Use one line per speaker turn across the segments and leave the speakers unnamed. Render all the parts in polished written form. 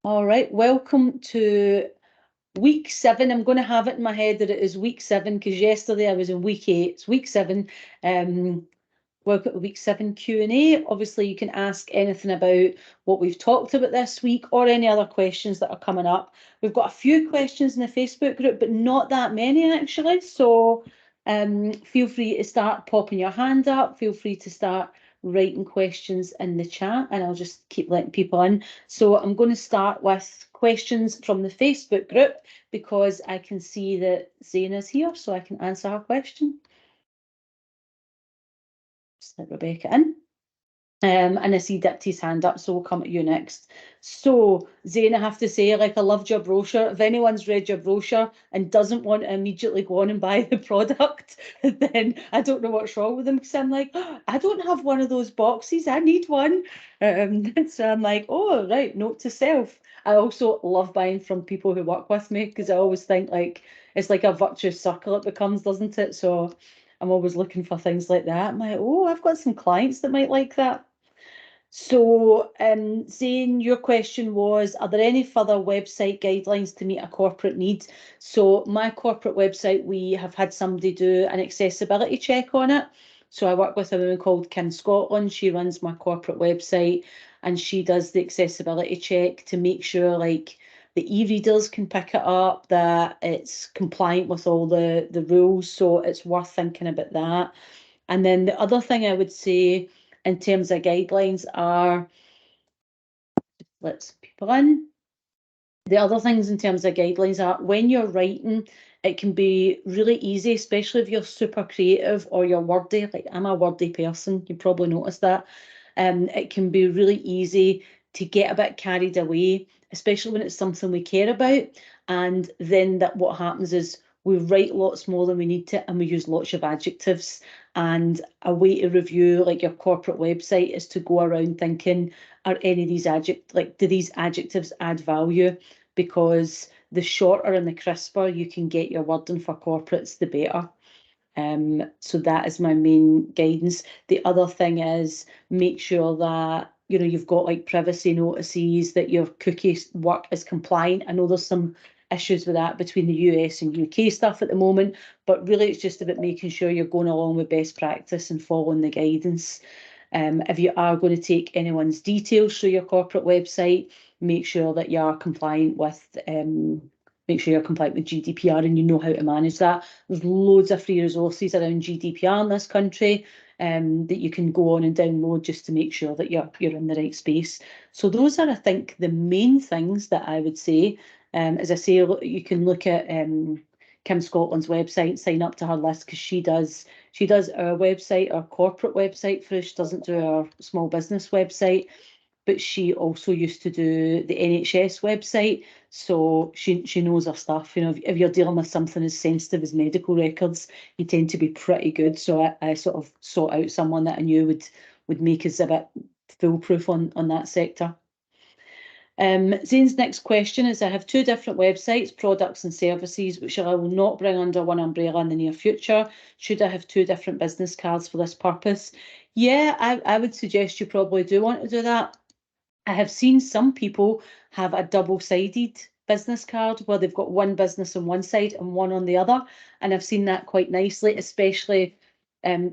All right, welcome to week 7. I'm going to have it in my head that it is week 7 because yesterday I was in week 8. It's week 7. Welcome to week 7 Q&A. Obviously, you can ask anything about what we've talked about this week or any other questions that are coming up. We've got a few questions in the Facebook group, but not that many actually. So feel free to start popping your hand up. Feel free to start writing questions in the chat and I'll just keep letting people in. So I'm going to start with questions from the Facebook group because I can see that Zaina's here, so I can answer her question. Just let Rebecca in. And I see Dipty's hand up, so we'll come at you next. So, Zane, I have to say, like, I loved your brochure. If anyone's read your brochure and doesn't want to immediately go on and buy the product, then I don't know what's wrong with them because I'm like, oh, I don't have one of those boxes. I need one. So I'm like, oh, right, note to self. I also love buying from people who work with me because I always think like it's like a virtuous circle it becomes, doesn't it? So I'm always looking for things like that. I'm like, oh, I've got some clients that might like that. So, Zane, your question was, are there any further website guidelines to meet a corporate need? So my corporate website, we have had somebody do an accessibility check on it. So I work with a woman called Kim Scotland. She runs my corporate website and she does the accessibility check to make sure like the e-readers can pick it up, that it's compliant with all the rules. So it's worth thinking about that. And then the other thing I would say in terms of guidelines are, let's people in. The other things in terms of guidelines are when you're writing, it can be really easy, especially if you're super creative or you're wordy. Like I'm a wordy person, you probably noticed that. It can be really easy to get a bit carried away, especially when it's something we care about. And then that what happens is we write lots more than we need to, and we use lots of adjectives. And a way to review like your corporate website is to go around thinking, are any of these do these adjectives add value? Because the shorter and the crisper you can get your wording for corporates, the better. So that is my main guidance. The other thing is make sure that you've got like privacy notices, that your cookie work is compliant. I know there's some issues with that between the US and UK stuff at the moment, but really it's just about making sure you're going along with best practice and following the guidance. If you are going to take anyone's details through your corporate website, make sure that you are compliant with GDPR and you know how to manage that. There's loads of free resources around GDPR in this country that you can go on and download just to make sure that you're in the right space. So those are, I think, the main things that I would say. As I say, you can look at Kim Scotland's website, sign up to her list because she does our website, our corporate website for us. She doesn't do our small business website, but she also used to do the NHS website, so she knows her stuff. If you're dealing with something as sensitive as medical records, you tend to be pretty good. So I sort of sought out someone that I knew would make us a bit foolproof on that sector. Zane's next question is, I have 2 different websites, products and services, which I will not bring under one umbrella in the near future. Should I have 2 different business cards for this purpose? Yeah, I would suggest you probably do want to do that. I have seen some people have a double-sided business card where they've got one business on one side and one on the other. And I've seen that quite nicely, especially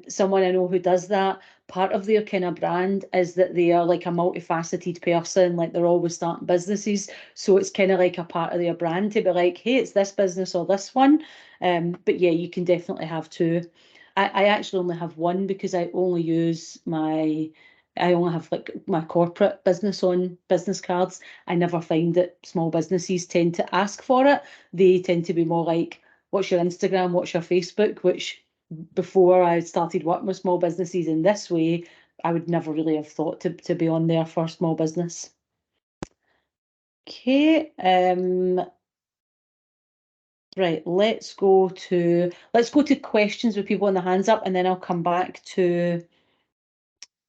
someone I know who does that. Part of their kind of brand is that they are like a multifaceted person, like they're always starting businesses. So it's kind of like a part of their brand to be like, hey, it's this business or this one. But yeah, you can definitely have 2. I actually only have one because I only have like my corporate business on business cards. I never find that small businesses tend to ask for it. They tend to be more like, what's your Instagram, what's your Facebook, which before I started working with small businesses in this way, I would never really have thought to be on there for small business. Okay, right, let's go to questions with people on the hands up, and then I'll come back to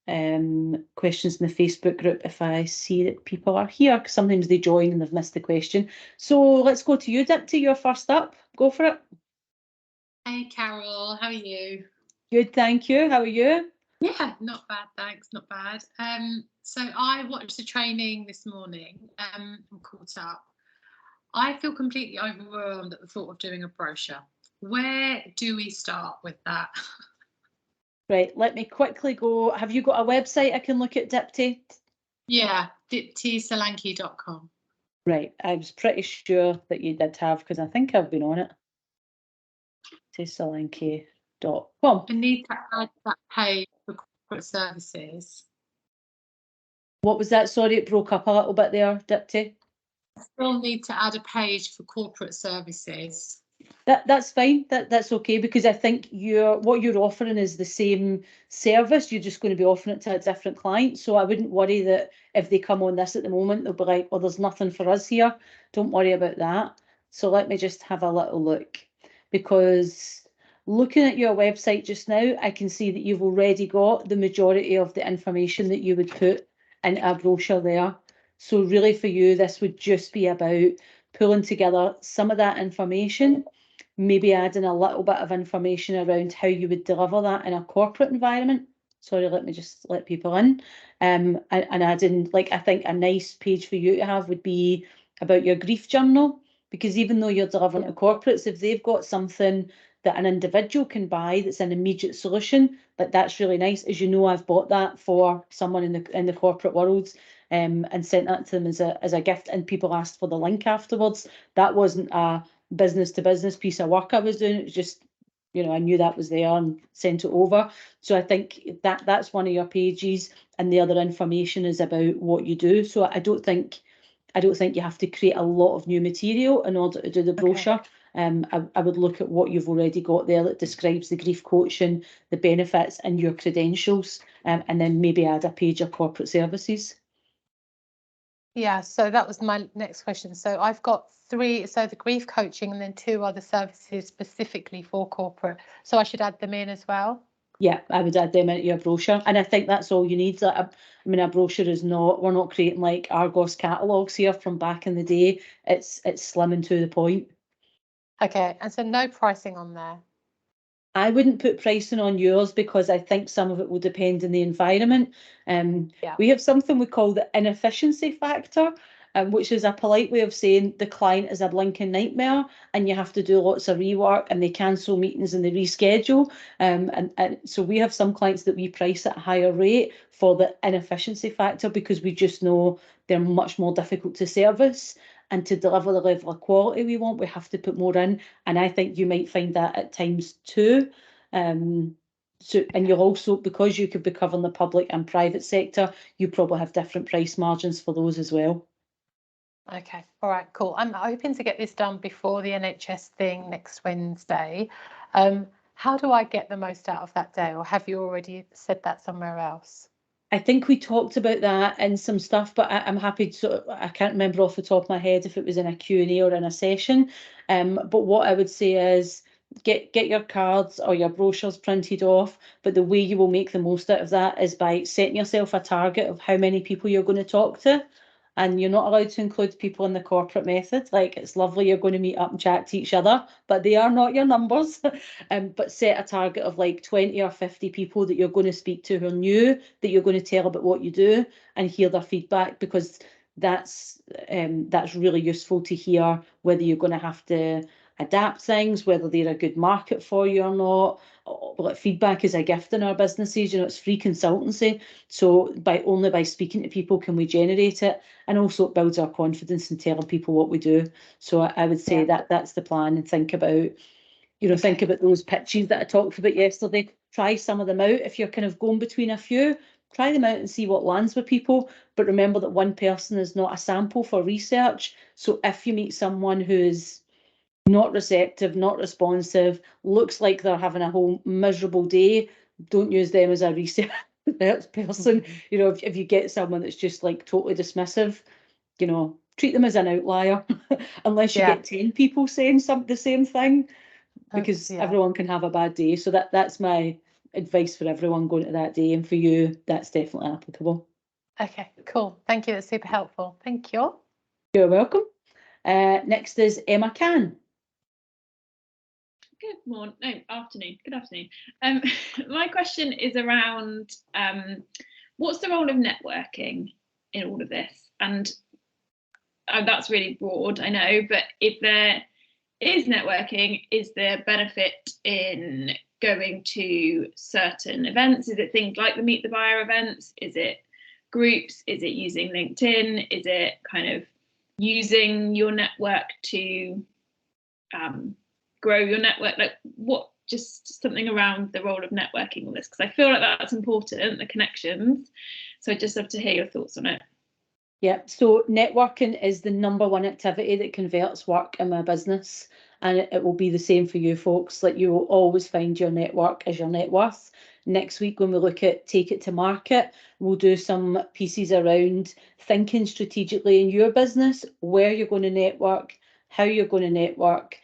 questions in the Facebook group if I see that people are here, because sometimes they join and they've missed the question. So let's go to you, Dipty, you're first up. Go for it.
Hey Carol, how are you?
Good, thank you. How are you?
Yeah, not bad, thanks. Not bad. So I watched the training this morning and caught up. I feel completely overwhelmed at the thought of doing a brochure. Where do we start with that?
Right, let me quickly go. Have you got a website I can look at, Dipti?
Yeah, diptisolanke.com.
Right, I was pretty sure that you did have, because I think I've been on it. diptisolanke.com.
I need to add that page for corporate services.
What was that? Sorry, it broke up a little bit there, Dipti.
I still need to add a page for corporate services.
That's fine. That's okay, because I think what you're offering is the same service. You're just going to be offering it to a different client. So I wouldn't worry that if they come on this at the moment, they'll be like, "Well, there's nothing for us here." Don't worry about that. So let me just have a little look, because looking at your website just now, I can see that you've already got the majority of the information that you would put in a brochure there. So really for you, this would just be about pulling together some of that information, maybe adding a little bit of information around how you would deliver that in a corporate environment. Sorry, let me just let people in. And adding, like, I think a nice page for you to have would be about your grief journal, because even though you're delivering to corporates, if they've got something that an individual can buy that's an immediate solution, that's really nice. As you know, I've bought that for someone in the corporate world, and sent that to them as a gift, and people asked for the link afterwards. That wasn't a business to business piece of work I was doing. It was just, I knew that was there and sent it over. So I think that's one of your pages, and the other information is about what you do. So I don't think you have to create a lot of new material in order to do the brochure. I would look at what you've already got there that describes the grief coaching, the benefits, and your credentials, and then maybe add a page of corporate services.
Yeah, so that was my next question. So I've got 3, so the grief coaching and then 2 other services specifically for corporate. So I should add them in as well?
Yeah, I would add them into your brochure. And I think that's all you need. I mean, a brochure is not, we're not creating like Argos catalogues here from back in the day. It's slim and to the point.
Okay, and so no pricing on there?
I wouldn't put pricing on yours, because I think some of it will depend on the environment. We have something we call the inefficiency factor, which is a polite way of saying the client is a blinking nightmare and you have to do lots of rework and they cancel meetings and they reschedule. And so we have some clients that we price at a higher rate for the inefficiency factor, because we just know they're much more difficult to service. And to deliver the level of quality we want, we have to put more in. And I think you might find that at times too. So, and you'll also, because you could be covering the public and private sector, you probably have different price margins for those as well.
Okay, all right, cool. I'm hoping to get this done before the NHS thing next Wednesday. How do I get the most out of that day, or have you already said that somewhere else?
I think we talked about that in some stuff, but I'm happy to, I can't remember off the top of my head if it was in a Q&A or in a session. But what I would say is get your cards or your brochures printed off, but the way you will make the most out of that is by setting yourself a target of how many people you're going to talk to. And you're not allowed to include people in the corporate method. Like, it's lovely you're going to meet up and chat to each other, but they are not your numbers. But set a target of like 20 or 50 people that you're going to speak to who are new, that you're going to tell about what you do and hear their feedback, because that's really useful to hear whether you're going to have to adapt things, whether they're a good market for you or not. Like, feedback is a gift in our businesses. It's free consultancy. So only by speaking to people can we generate it. And also it builds our confidence in telling people what we do. So I would say that's the plan, and think about, think about those pitches that I talked about yesterday. Try some of them out. If you're kind of going between a few, try them out and see what lands with people. But remember that one person is not a sample for research. So if you meet someone who's not receptive, not responsive, looks like they're having a whole miserable day, don't use them as a research person. If you get someone that's just like totally dismissive, treat them as an outlier, unless you get 10 people saying the same thing, because everyone can have a bad day. So that's my advice for everyone going to that day, and for you, that's definitely applicable.
Okay, cool. Thank you. That's super helpful. Thank you.
You're welcome. Next is Emma Can.
Good morning, no, afternoon. Good afternoon. My question is around what's the role of networking in all of this? And that's really broad, I know, but if there is networking, is there benefit in going to certain events? Is it things like the Meet the Buyer events? Is it groups? Is it using LinkedIn? Is it kind of using your network to grow your network? Like, what, just something around the role of networking on this, because I feel like that's important, the connections. So I'd just love to hear your thoughts on it.
Yeah, so networking is the #1 activity that converts work in my business, and it will be the same for you folks. Like, you will always find your network as your net worth. Next week, when we look at take it to market, we'll do some pieces around thinking strategically in your business, where you're going to network, how you're going to network,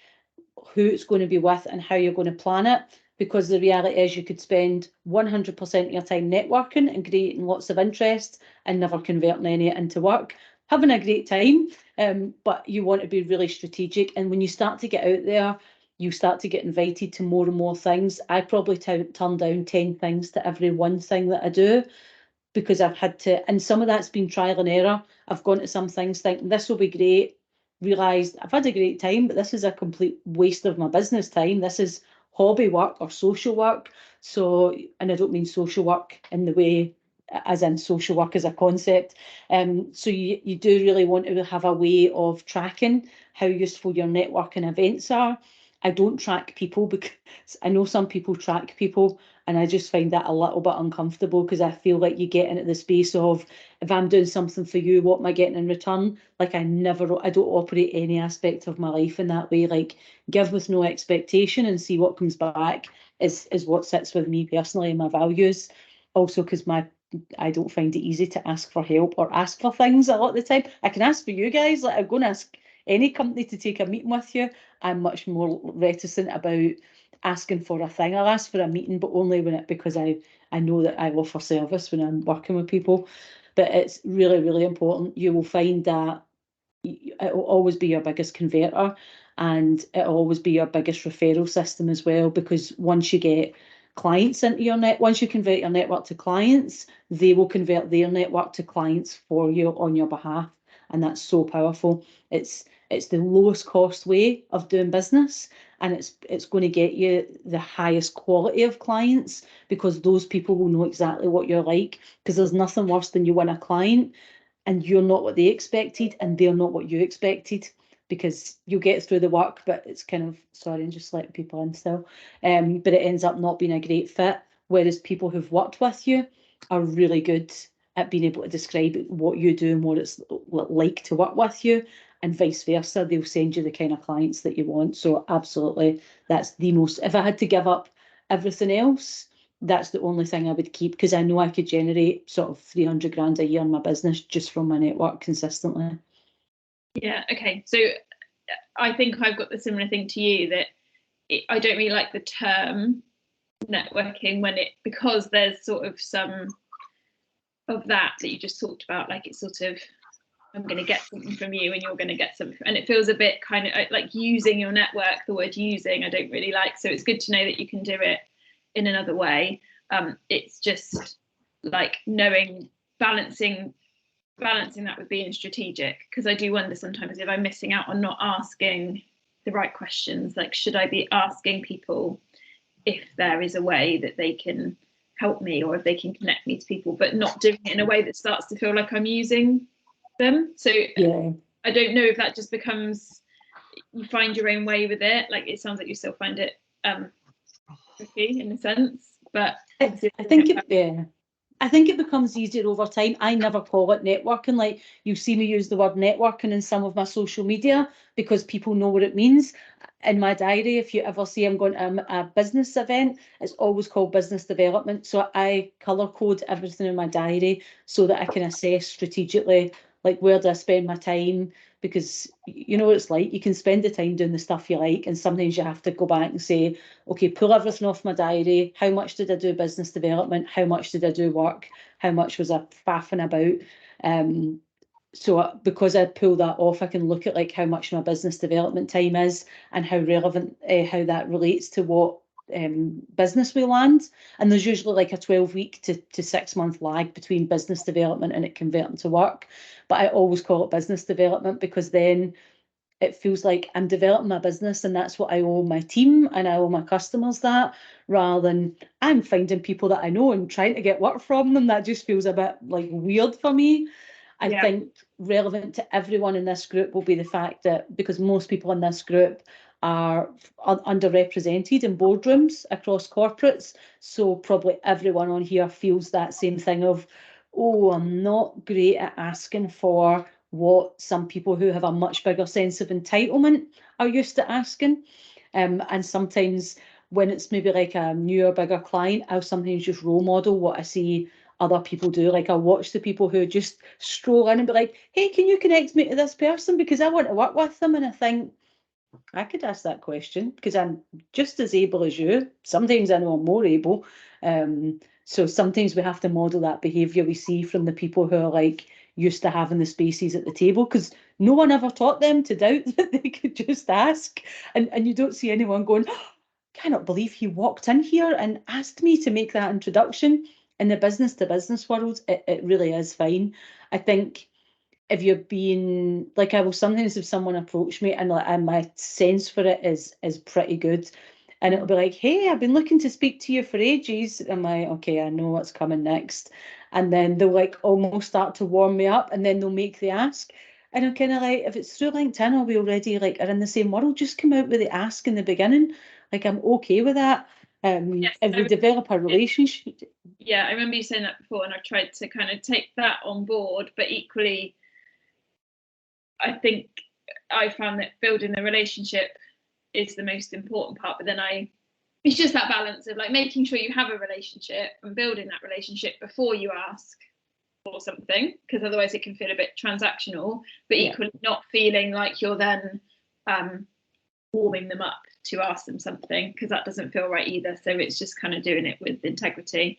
who it's going to be with, and how you're going to plan it. Because the reality is, you could spend 100% of your time networking and creating lots of interest and never converting any into work, having a great time, but you want to be really strategic. And when you start to get out there, you start to get invited to more and more things. I probably turn down 10 things to every one thing that I do, because I've had to, and some of that's been trial and error. I've gone to some things thinking this will be great, realised I've had a great time, but this is a complete waste of my business time. This is hobby work or social work. So, and I don't mean social work in the way as in social work as a concept. So you do really want to have a way of tracking how useful your networking events are. I don't track people, because I know some people track people, and I just find that a little bit uncomfortable, because I feel like you get into the space of, if I'm doing something for you, what am I getting in return? Like, I don't operate any aspect of my life in that way. Like, give with no expectation and see what comes back is what sits with me personally and my values. Also, because I don't find it easy to ask for help or ask for things a lot of the time. I can ask for you guys, like, I'm going to ask any company to take a meeting with you. I'm much more reticent about asking for a thing. I'll ask for a meeting, but only because I know that I offer service when I'm working with people. But it's really, really important. You will find that it will always be your biggest converter, and it will always be your biggest referral system as well, because once you get clients into your net, once you convert your network to clients, they will convert their network to clients for you on your behalf. And that's so powerful. It's the lowest cost way of doing business, and it's going to get you the highest quality of clients, because those people will know exactly what you're like. Because there's nothing worse than you win a client and you're not what they expected and they're not what you expected, because you get through the work, but it's kind of, sorry, I'm just letting people in still, but it ends up not being a great fit. Whereas people who've worked with you are really good at being able to describe what you do and what it's like to work with you, and vice versa. They'll send you the kind of clients that you want. So absolutely, that's the most, if I had to give up everything else, that's the only thing I would keep, because I know I could generate sort of 300 grand a year in my business just from my network consistently.
Yeah, okay. So I think I've got the similar thing to you, that I don't really like the term networking because there's sort of some of that you just talked about, like it's sort of, I'm going to get something from you and you're going to get something, and it feels a bit kind of like using your network. The word using I don't really like, so it's good to know that you can do it in another way. It's just like knowing, balancing that with being strategic, because I do wonder sometimes if I'm missing out on not asking the right questions. Like, should I be asking people if there is a way that they can help me, or if they can connect me to people, but not doing it in a way that starts to feel like I'm using them. So yeah, I don't know if that just becomes, you find your own way with it. Like, it sounds like you still find it tricky in a sense, but I think
it becomes easier over time. I never call it networking. Like, you see me use the word networking in some of my social media because people know what it means. In my diary, if you ever see I'm going to a business event, it's always called business development. So I colour code everything in my diary so that I can assess strategically, like, where do I spend my time? Because you know what it's like, you can spend the time doing the stuff you like, and sometimes you have to go back and say, okay, pull everything off my diary. How much did I do business development? How much did I do work? How much was I faffing about? So because I pull that off, I can look at like how much my business development time is and how relevant, how that relates to what business we land. And there's usually like a 12-week to 6-month lag between business development and it converting to work. But I always call it business development because then it feels like I'm developing my business and that's what I owe my team and I owe my customers that, rather than I'm finding people that I know and trying to get work from them. That just feels a bit like weird for me. I think relevant to everyone in this group will be the fact that because most people in this group are underrepresented in boardrooms across corporates, so probably everyone on here feels that same thing of, oh, I'm not great at asking for what some people who have a much bigger sense of entitlement are used to asking. And sometimes when it's maybe like a newer, bigger client, I'll sometimes just role model what I see other people do. Like I'll watch the people who just stroll in and be like, hey, can you connect me to this person because I want to work with them? And I think I could ask that question because I'm just as able as you. Sometimes I know I'm more able. So sometimes we have to model that behaviour we see from the people who are like used to having the spaces at the table, because no one ever taught them to doubt that they could just ask. And you don't see anyone going, oh, cannot believe he walked in here and asked me to make that introduction. In the business to business world, it really is fine. I think if you're being like, I will sometimes have someone approach me and like, and my sense for it is pretty good, and it'll be like, hey, I've been looking to speak to you for ages. I'm like, okay, I know what's coming next. And then they'll like almost start to warm me up and then they'll make the ask. And I'm kind of like, if it's through LinkedIn or we already like are in the same world, just come out with the ask in the beginning. Like I'm okay with that.
Yes,
if we develop a relationship.
Yeah, I remember you saying that before, and I tried to kind of take that on board, but equally, I think I found that building the relationship is the most important part, but then it's just that balance of like making sure you have a relationship and building that relationship before you ask for something, because otherwise it can feel a bit transactional, but equally not feeling like you're then warming them up to ask them something, because that doesn't feel right either. So it's just kind of doing it with integrity.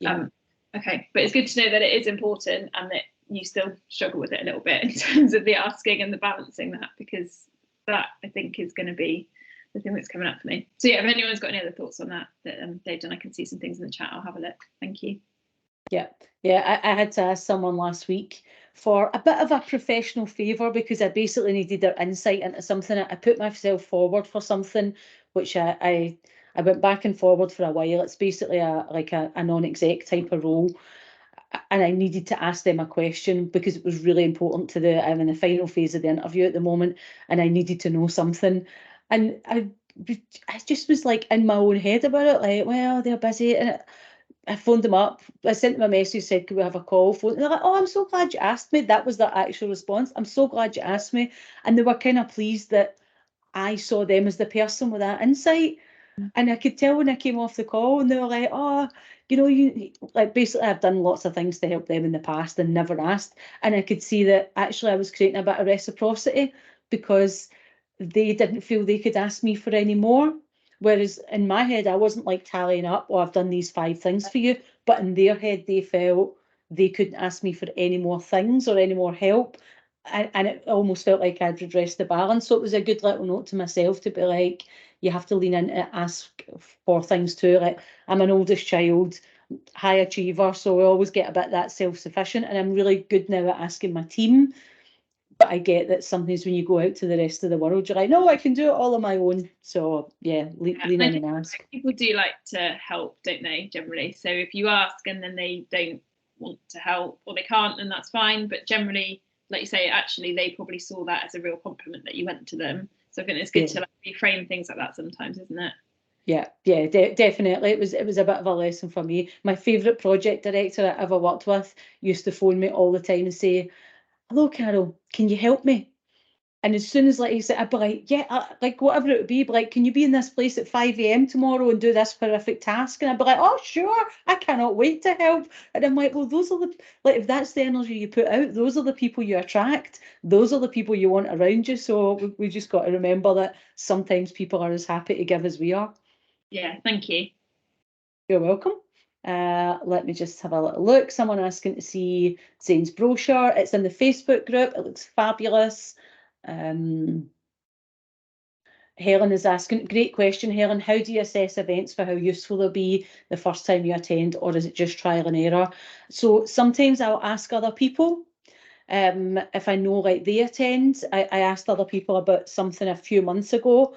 Okay, but it's good to know that it is important and that you still struggle with it a little bit in terms of the asking and the balancing that, because that I think is going to be the thing that's coming up for me. So yeah, if anyone's got any other thoughts on that they've done, I can see some things in the chat. I'll have a look. Thank you.
Yeah, I had to ask someone last week for a bit of a professional favour because I basically needed their insight into something. I put myself forward for something which I went back and forward for a while. It's basically a non-exec type of role. And I needed to ask them a question because it was really important to I'm in the final phase of the interview at the moment, and I needed to know something. And I just was like in my own head about it, like, well, they're busy. And I phoned them up. I sent them a message, said, could we have a call? And they're like, oh, I'm so glad you asked me. That was their actual response. I'm so glad you asked me. And they were kind of pleased that I saw them as the person with that insight. And I could tell when I came off the call and they were like, oh, you like basically I've done lots of things to help them in the past and never asked. And I could see that actually I was creating a bit of reciprocity because they didn't feel they could ask me for any more. Whereas in my head, I wasn't like tallying up, oh, I've done these 5 things for you. But in their head, they felt they couldn't ask me for any more things or any more help. And it almost felt like I'd redressed the balance. So it was a good little note to myself to be like, you have to lean in and ask for things too. Like I'm an oldest child, high achiever, so I always get a bit that self-sufficient, and I'm really good now at asking my team. But I get that sometimes when you go out to the rest of the world, you're like, no, I can do it all on my own. So yeah, lean in and ask.
People do like to help, don't they, generally? So if you ask and then they don't want to help or they can't, then that's fine. But generally, like you say, actually, they probably saw that as a real compliment that you went to them. So I think it's good to like reframe things like that sometimes, isn't it?
Yeah, definitely. It was a bit of a lesson for me. My favourite project director I ever worked with used to phone me all the time and say, hello, Carol, can you help me? And as soon as like he said, I'd be like, yeah, like whatever it would be, like, can you be in this place at 5 a.m. tomorrow and do this horrific task? And I'd be like, oh, sure, I cannot wait to help. And I'm like, well, those are like, if that's the energy you put out, those are the people you attract. Those are the people you want around you. So we just got to remember that sometimes people are as happy to give as we are.
Yeah, thank you.
You're welcome. Let me just have a little look. Someone asking to see Zane's brochure. It's in the Facebook group. It looks fabulous. Helen is asking, great question, Helen. How do you assess events for how useful they'll be the first time you attend, or is it just trial and error? So sometimes I'll ask other people. If I know like they attend, I asked other people about something a few months ago,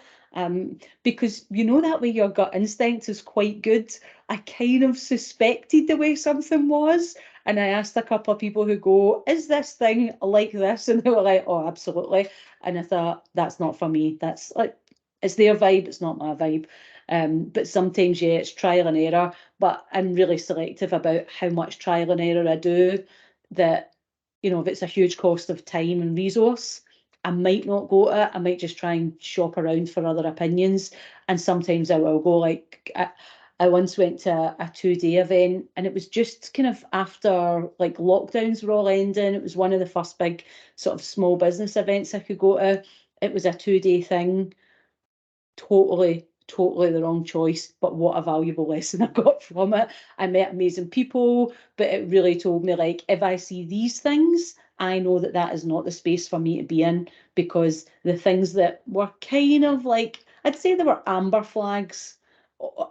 because you know that way your gut instinct is quite good. I kind of suspected the way something was, and I asked a couple of people who go, is this thing like this? And they were like, oh, absolutely. And I thought, that's not for me. That's like, it's their vibe, it's not my vibe. But sometimes, yeah, it's trial and error, but I'm really selective about how much trial and error I do. That, you know, if it's a huge cost of time and resource, I might not go to it. I might just try and shop around for other opinions. And sometimes I will go. Like I once went to a 2-day event, and it was just kind of after like lockdowns were all ending. It was one of the first big sort of small business events I could go to. It was a 2-day thing. Totally the wrong choice, but what a valuable lesson I got from it. I met amazing people, but it really told me, like, if I see these things, I know that that is not the space for me to be in, because the things that were kind of like, I'd say they were amber flags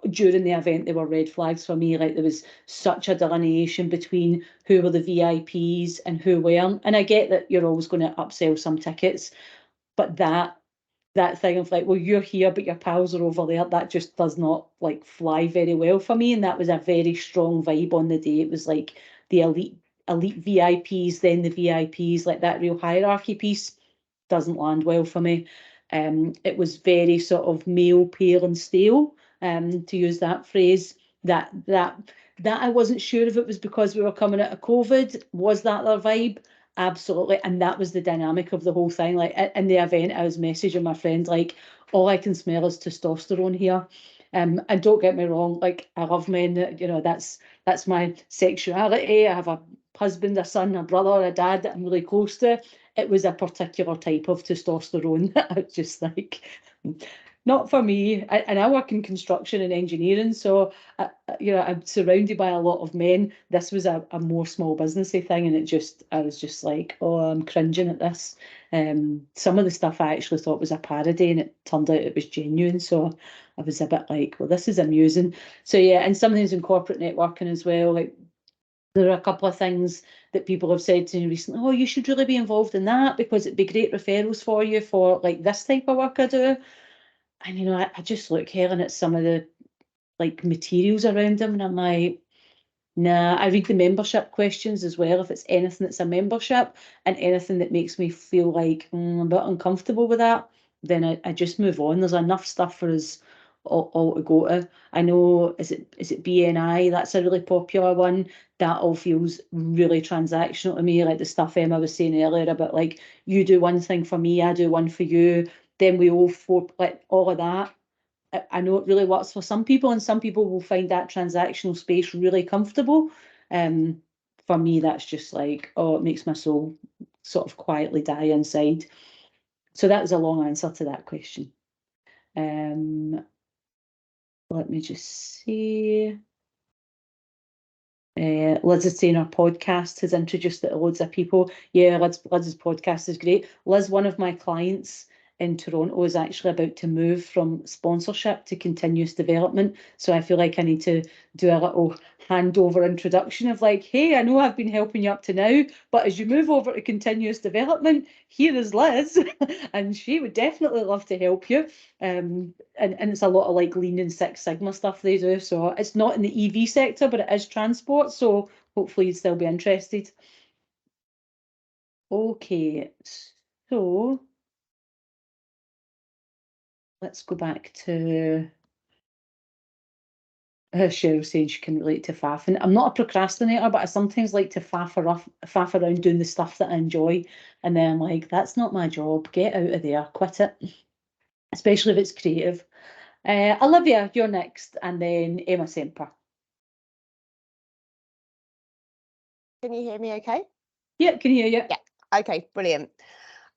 during the event, they were red flags for me. Like, there was such a delineation between who were the VIPs and who weren't. And I get that you're always going to upsell some tickets, but that thing of like, well, you're here, but your pals are over there, that just does not like fly very well for me. And that was a very strong vibe on the day. It was like the elite VIPs, then the VIPs, like that real hierarchy piece doesn't land well for me. It was very sort of male, pale and stale, to use that phrase. That I wasn't sure if it was because we were coming out of COVID. Was that their vibe? Absolutely. And that was the dynamic of the whole thing. Like in the event, I was messaging my friend, like, all I can smell is testosterone here. And don't get me wrong, like, I love men, you know, that's my sexuality. I have a husband, a son, a brother, a dad that I'm really close to. It was a particular type of testosterone that I was just like, not for me. And I work in construction and engineering, so you know, I'm surrounded by a lot of men. This was a more small businessy thing, and I was just like, oh, I'm cringing at this. Some of the stuff I actually thought was a parody, and it turned out it was genuine. So I was a bit like, well, this is amusing. So yeah, and sometimes in corporate networking as well, like, there are a couple of things that people have said to me recently. Oh, you should really be involved in that, because it'd be great referrals for you for like this type of work I do. And you know, I just look, Helen, at some of the like materials around them, and I'm like, nah. I read the membership questions as well. If it's anything that's a membership and anything that makes me feel like I'm a bit uncomfortable with that, then I just move on. There's enough stuff for us all to go to. I know, is it BNI? That's a really popular one. That all feels really transactional to me, like the stuff Emma was saying earlier about like, you do one thing for me, I do one for you, then we all like all of that. I know it really works for some people, and some people will find that transactional space really comfortable. For me, that's just like, oh, it makes my soul sort of quietly die inside. So that was a long answer to that question. Let me just see. Liz is saying our podcast has introduced it to loads of people. Yeah, Liz's podcast is great. Liz, one of my clients in Toronto, is actually about to move from sponsorship to continuous development. So I feel like I need to do a little handover introduction of like, hey, I know I've been helping you up to now, but as you move over to continuous development, here is Liz, and she would definitely love to help you. And it's a lot of like Lean and Six Sigma stuff they do. So it's not in the EV sector, but it is transport. So hopefully you'd still be interested. Okay, so let's go back to Cheryl saying she can relate to faffing. I'm not a procrastinator, but I sometimes like to faff around doing the stuff that I enjoy. And then I'm like, that's not my job. Get out of there. Quit it. Especially if it's creative. Olivia, you're next. And then Emma Semper.
Can you hear me okay?
Yeah, can hear you.
Yeah. Okay, brilliant.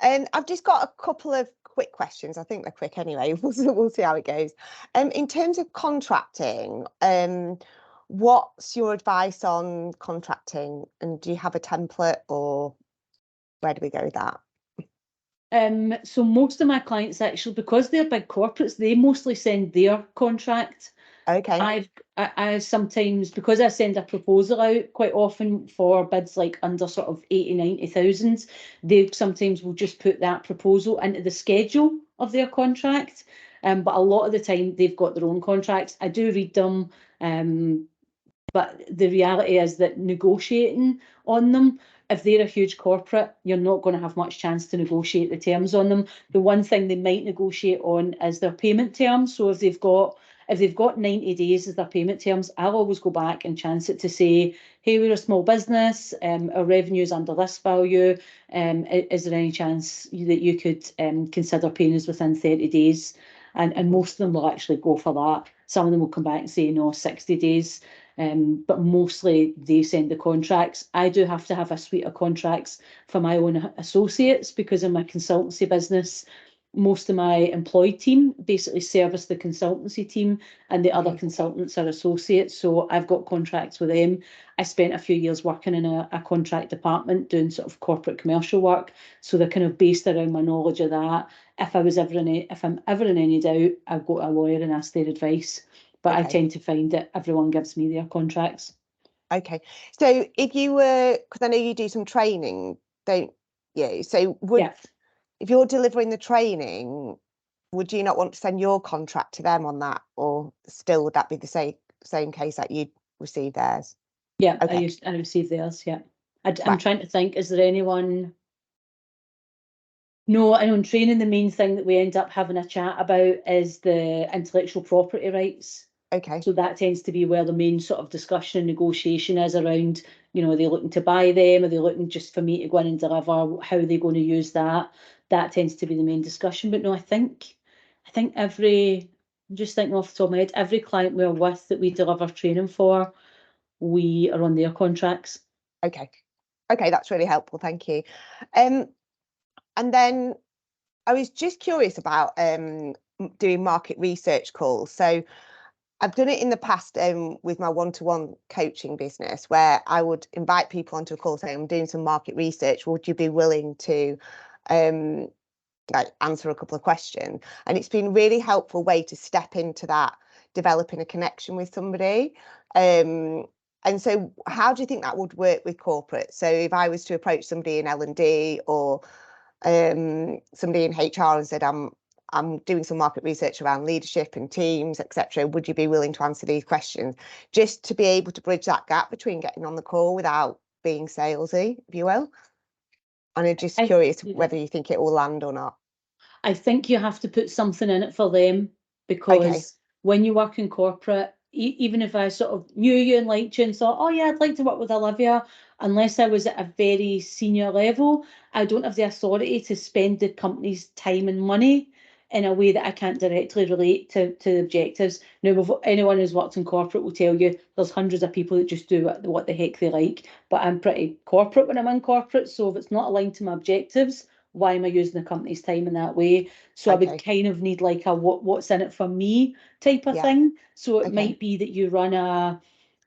I've just got a couple of quick questions. I think they're quick anyway. We'll see how it goes. In terms of contracting, What's your advice on contracting, and do you have a template, or where do we go with that?
So most of my clients actually, because they're big corporates, they mostly send their contract.
Okay.
I sometimes, because I send a proposal out quite often for bids like under sort of 80,000-90,000, they sometimes will just put that proposal into the schedule of their contract. But a lot of the time they've got their own contracts. I do read them, but the reality is that negotiating on them, if they're a huge corporate, you're not going to have much chance to negotiate the terms on them. The one thing they might negotiate on is their payment terms. So if they've got 90 days as their payment terms, I'll always go back and chance it to say, hey, we're a small business, our revenue is under this value. Is there any chance that you could consider paying us within 30 days? And most of them will actually go for that. Some of them will come back and say, no, 60 days. But mostly they send the contracts. I do have to have a suite of contracts for my own associates, because in my consultancy business, most of my employed team basically service the consultancy team, and the other consultants are associates. So I've got contracts with them. I spent a few years working in a contract department doing sort of corporate commercial work. So they're kind of based around my knowledge of that. If I'm ever in any doubt, I'll go to a lawyer and ask their advice. But I
Okay.
tend to find that everyone gives me their contracts.
Okay. So if you were, because I know you do some training, don't you? So
Yeah.
if you're delivering the training, would you not want to send your contract to them on that, or still would that be the same case that you'd receive theirs?
Yeah,
Okay.
I receive theirs, yeah. I'm
Right.
trying to think, is there anyone? No, I know in training the main thing that we end up having a chat about is the intellectual property rights.
Okay.
So that tends to be where the main sort of discussion and negotiation is around, are they looking to buy them? Are they looking just for me to go in and deliver? How are they going to use that? That tends to be the main discussion. But no, I think I'm just thinking off the top of my head, every client we're with that we deliver training for, we are on their contracts.
Okay. Okay, that's really helpful. Thank you. And then I was just curious about doing market research calls. So I've done it in the past with my one-to-one coaching business, where I would invite people onto a call saying, I'm doing some market research. Would you be willing to answer a couple of questions? And it's been a really helpful way to step into that, developing a connection with somebody. And so how do you think that would work with corporate? So if I was to approach somebody in L&D or somebody in HR and said, I'm doing some market research around leadership and teams, etc., would you be willing to answer these questions, just to be able to bridge that gap between getting on the call without being salesy, if you will? And I'm just curious whether you think it will land or not.
I think you have to put something in it for them, because when you work in corporate, even if I sort of knew you and liked you and thought, oh yeah, I'd like to work with Olivia, unless I was at a very senior level, I don't have the authority to spend the company's time and money in a way that I can't directly relate to the objectives. Now, anyone who's worked in corporate will tell you there's hundreds of people that just do what the heck they like, but I'm pretty corporate when I'm in corporate, so if it's not aligned to my objectives, why am I using the company's time in that way? So I would kind of need like a what's in it for me type of thing. So it might be that you run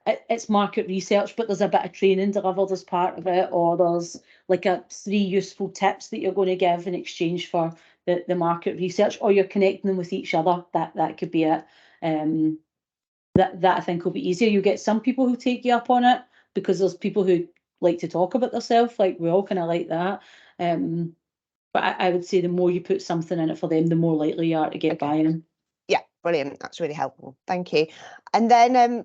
it's market research, but there's a bit of training delivered as part of it, or there's like 3 useful tips that you're going to give in exchange for the market research, or you're connecting them with each other. That could be it. That I think will be easier. You get some people who take you up on it, because there's people who like to talk about themselves, like we all kind of like that. But I would say the more you put something in it for them, the more likely you are to get buy-in.
Yeah, brilliant. That's really helpful. Thank you. And then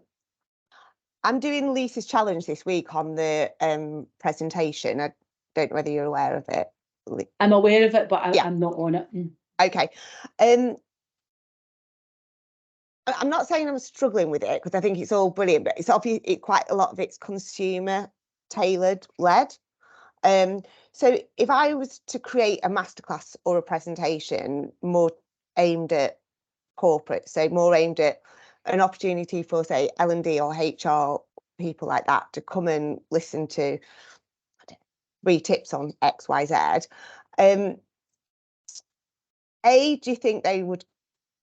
I'm doing Lisa's challenge this week on the presentation. I don't know whether you're aware of it.
I'm aware of it, but I'm not on it.
Okay. I'm not saying I'm struggling with it, because I think it's all brilliant, but it's obviously quite a lot of it's consumer tailored led. So if I was to create a masterclass or a presentation more aimed at corporate, so more aimed at an opportunity for, say, L&D or HR people like that to come and listen to 3 tips on X, Y, Z, do you think they would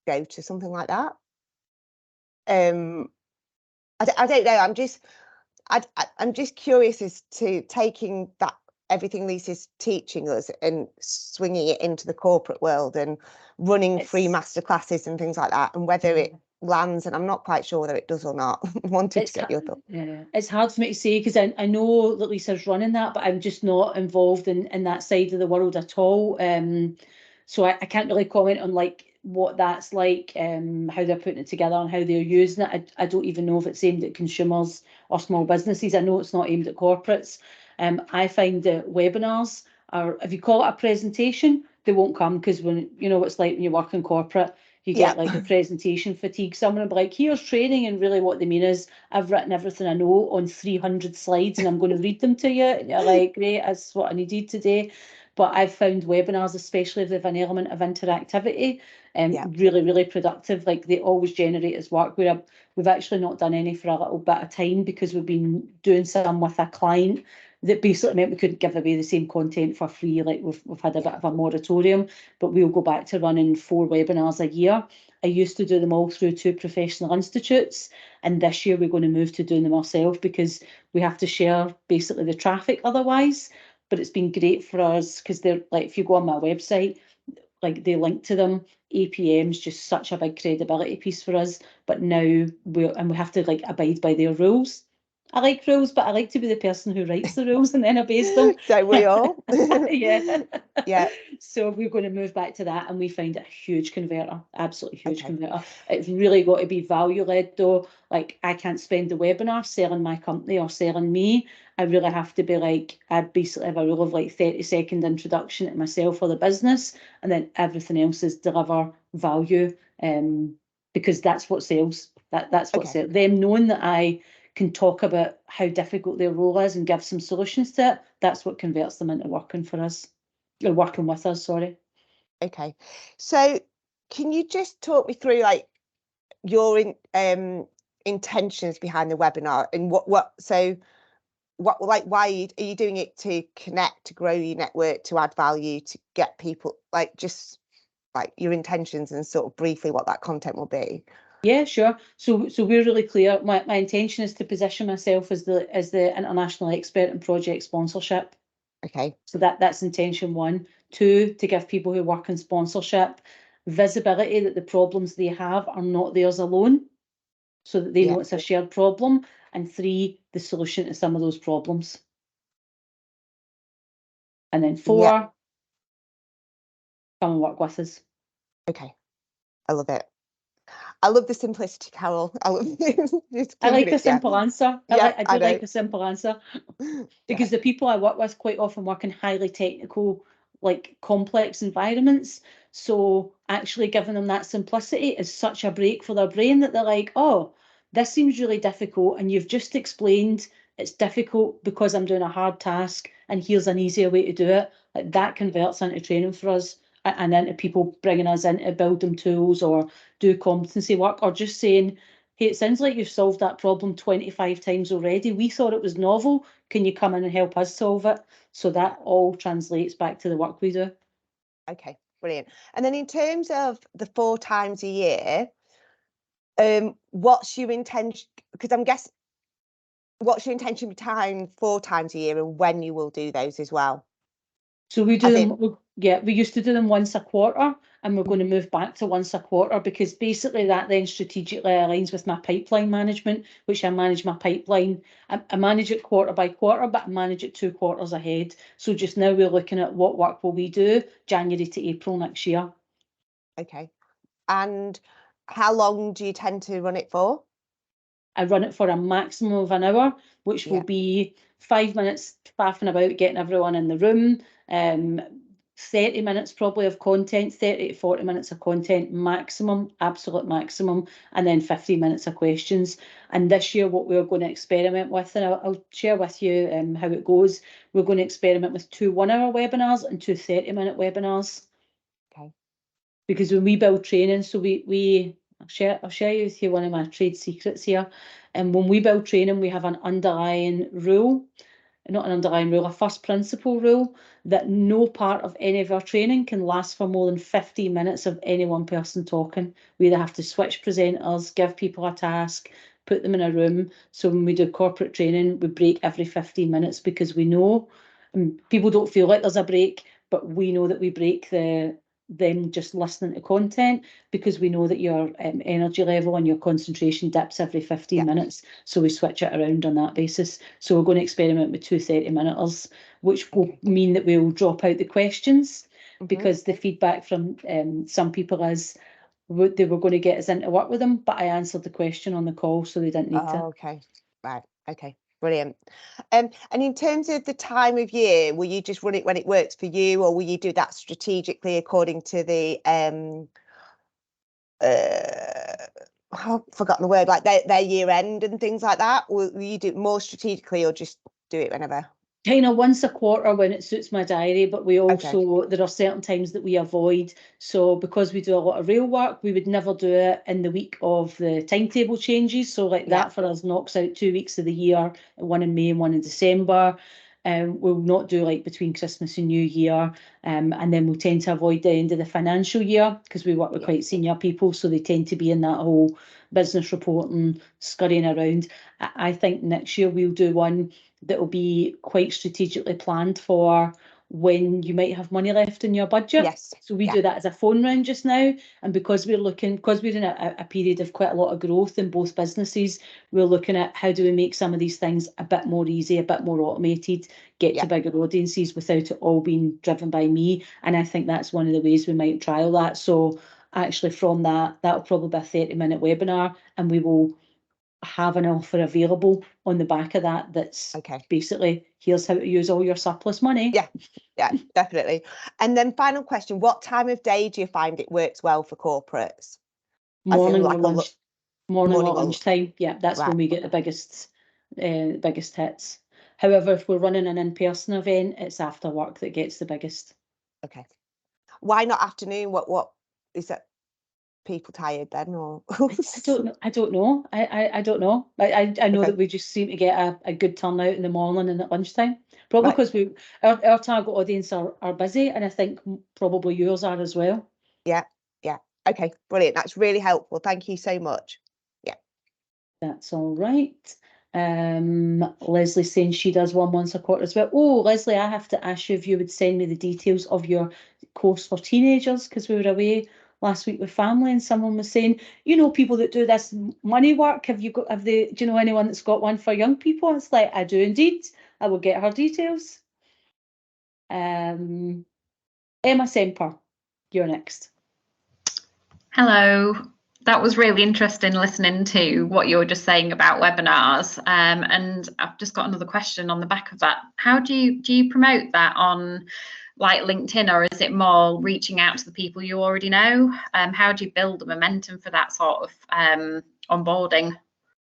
go to something like that? I don't know. I'm just curious as to taking that everything Lisa's teaching us and swinging it into the corporate world and running free masterclasses and things like that, and whether it lands. And I'm not quite sure whether it does or not. Wanted to get your thoughts.
Yeah, it's hard for me to say because I know that Lisa's running that, but I'm just not involved in that side of the world at all. So I can't really comment on like what that's like, how they're putting it together and how they're using it. I don't even know if it's aimed at consumers or small businesses. I know it's not aimed at corporates. I find that webinars are, if you call it a presentation, they won't come, because when you know what it's like when you work in corporate, you get like a presentation fatigue. Someone will be like, here's training, and really what they mean is, I've written everything I know on 300 slides and I'm going to read them to you. And you're like, great, that's what I needed today. But I've found webinars, especially if they have an element of interactivity, really, really productive. Like they always generate as work. We've actually not done any for a little bit of time because we've been doing some with a client that basically meant we couldn't give away the same content for free. Like we've had a bit of a moratorium, but we'll go back to running 4 webinars a year. I used to do them all through 2 professional institutes, and this year we're going to move to doing them ourselves because we have to share basically the traffic otherwise. But it's been great for us because they're like, if you go on my website, like they link to them. APM's just such a big credibility piece for us. But now we have to like abide by their rules. I like rules, but I like to be the person who writes the rules and then obeys them.
Don't we all?
Yeah.
Yeah.
So we're going to move back to that, and we find it a huge converter, absolutely huge converter. It's really got to be value led though. Like I can't spend the webinar selling my company or selling me. I really have to be like, I basically have a rule of like 30-second introduction to myself or the business, and then everything else is deliver value, because that's what sells. That's what sells. Them knowing that I can talk about how difficult their role is and give some solutions to it, that's what converts them into working for us, or working with us, sorry.
Okay, so can you just talk me through like your intentions behind the webinar, and what like why are you doing it? To connect, to grow your network, to add value, to get people, like just like your intentions and sort of briefly what that content will be?
Yeah, sure. So we're really clear. My intention is to position myself as the international expert in project sponsorship.
Okay.
So that's intention 1. 2, to give people who work in sponsorship visibility that the problems they have are not theirs alone, so that they know it's a shared problem. And 3, the solution to some of those problems. And then 4, come and work with us.
Okay, I love it. I love the simplicity, Carol. I love
I like a simple answer. I do like a simple answer, because the people I work with quite often work in highly technical, like complex environments. So actually giving them that simplicity is such a break for their brain that they're like, oh, this seems really difficult, and you've just explained it's difficult because I'm doing a hard task, and here's an easier way to do it. Like that converts into training for us, and into people bringing us in to build them tools or do competency work, or just saying, hey, it sounds like you've solved that problem 25 times already. We thought it was novel. Can you come in and help us solve it? So that all translates back to the work we do.
Okay, brilliant. And then in terms of the 4 times a year, what's your intention? Because I'm guessing, what's your intention behind 4 times a year, and when you will do those as well?
So we do them, we used to do them once a quarter, and we're going to move back to once a quarter, because basically that then strategically aligns with my pipeline management, which I manage my pipeline. I manage it quarter by quarter, but I manage it 2 quarters ahead. So just now we're looking at what work will we do January to April next year.
Okay. And how long do you tend to run it for?
I run it for a maximum of an hour, which will be 5 minutes faffing about, getting everyone in the room, 30 minutes probably of content, 30 to 40 minutes of content maximum, absolute maximum, and then 15 minutes of questions. And this year what we're going to experiment with, and I'll share with you how it goes, we're going to experiment with 2 1-hour webinars and 2 30-minute webinars.
Okay.
Because when we build training, so I'll share you with you one of my trade secrets here. And when we build training, we have an underlying rule, not an underlying rule, a first principle rule, that no part of any of our training can last for more than 15 minutes of any one person talking. We either have to switch presenters, give people a task, put them in a room. So when we do corporate training, we break every 15 minutes because we know, and people don't feel like there's a break, but we know that we break them just listening to content, because we know that your energy level and your concentration dips every 15 minutes. So we switch it around on that basis. So we're going to experiment with 2 30-minuters, which will mean that we'll drop out the questions, because the feedback from some people is they were going to get us in to work with them, but I answered the question on the call, so they didn't need to.
Okay, right, okay, brilliant. And in terms of the time of year, will you just run it when it works for you, or will you do that strategically according to the I've forgotten the word, like their year end and things like that? Will you do it more strategically, or just do it whenever?
Kind of once a quarter when it suits my diary, but we also, there are certain times that we avoid. So because we do a lot of rail work, we would never do it in the week of the timetable changes. So like that for us knocks out 2 weeks of the year, one in May and one in December. We'll not do like between Christmas and New Year. And then we'll tend to avoid the end of the financial year, because we work with quite senior people, so they tend to be in that whole business reporting, scurrying around. I think next year we'll do one that will be quite strategically planned for when you might have money left in your budget.
Yes.
So we do that as a phone round just now. And because we're in a period of quite a lot of growth in both businesses, we're looking at how do we make some of these things a bit more easy, a bit more automated, get to bigger audiences without it all being driven by me. And I think that's one of the ways we might trial that. So actually from that'll probably be a 30-minute webinar, and we will have an offer available on the back of that that's basically, here's how to use all your surplus money.
Yeah, definitely. And then final question, what time of day do you find it works well for corporates?
Morning or lunch, morning or lunchtime. Yeah, that's when we get the biggest hits. However, if we're running an in-person event, it's after work that gets the biggest.
Okay. Why not afternoon? What is that? People tired then, or
I don't know. I don't know. I know that we just seem to get a good turnout in the morning and at lunchtime. Probably because our target audience are busy, and I think probably yours are as well.
Yeah. Okay, brilliant. That's really helpful. Thank you so much. Yeah.
That's all right. Leslie saying she does one once a quarter as well. Oh, Leslie, I have to ask you if you would send me the details of your course for teenagers, because we were away last week with family, and someone was saying, people that do this money work, do you know anyone that's got one for young people? It's like, I do indeed. I will get her details. Emma Semper, you're next.
Hello. That was really interesting listening to what you were just saying about webinars. And I've just got another question on the back of that. How do you promote that on like LinkedIn, or is it more reaching out to the people you already know? How do you build the momentum for that sort of onboarding?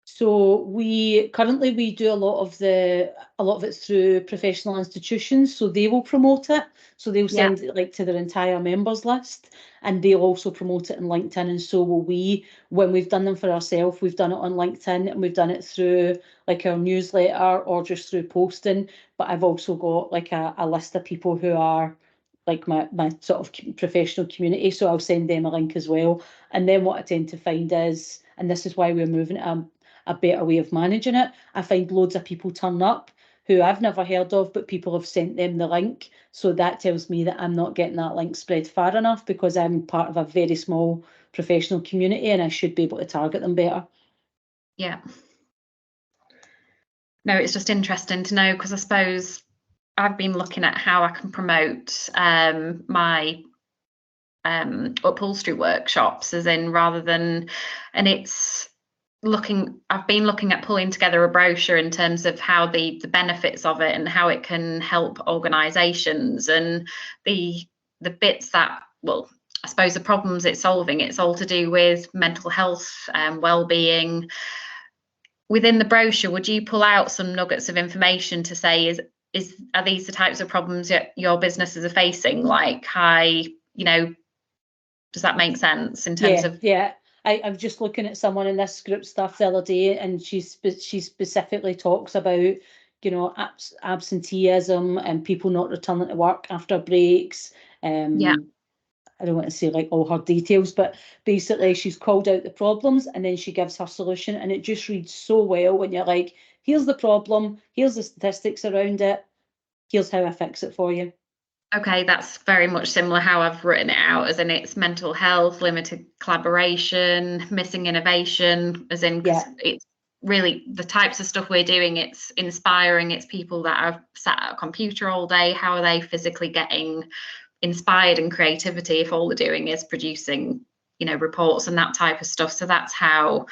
So we do a lot of it through professional institutions, so they will promote it. So they'll send it like to their entire members list, and they'll also promote it on LinkedIn, and so will we. When we've done them for ourselves, we've done it on LinkedIn, and we've done it through like our newsletter or just through posting. But I've also got like a list of people who are like my sort of professional community, so I'll send them a link as well. And then what I tend to find is, and this is why we're moving to a better way of managing it, I find loads of people turn up who I've never heard of, but people have sent them the link. So that tells me that I'm not getting that link spread far enough, because I'm part of a very small professional community and I should be able to target them better.
Yeah. No, it's just interesting to know, because I suppose I've been looking at how I can promote my upholstery workshops, as in rather than, and I've been looking at pulling together a brochure in terms of how the benefits of it and how it can help organisations, and the bits that, well, I suppose the problems it's solving, it's all to do with mental health and well-being. Within the brochure, would you pull out some nuggets of information to say, are these the types of problems that your businesses are facing? Like does that make sense in terms of?
Yeah. I'm just looking at someone in this group stuff the other day, and she specifically talks about, absenteeism and people not returning to work after breaks. I don't want to say like all her details, but basically she's called out the problems and then she gives her solution, and it just reads so well when you're like, here's the problem, here's the statistics around it, here's how I fix it for you.
Okay, that's very much similar how I've written it out, as in it's mental health, limited collaboration, missing innovation, as in, because it's really the types of stuff we're doing, it's inspiring, it's people that are sat at a computer all day, how are they physically getting inspired and creativity if all they're doing is producing, you know, reports and that type of stuff. So that's how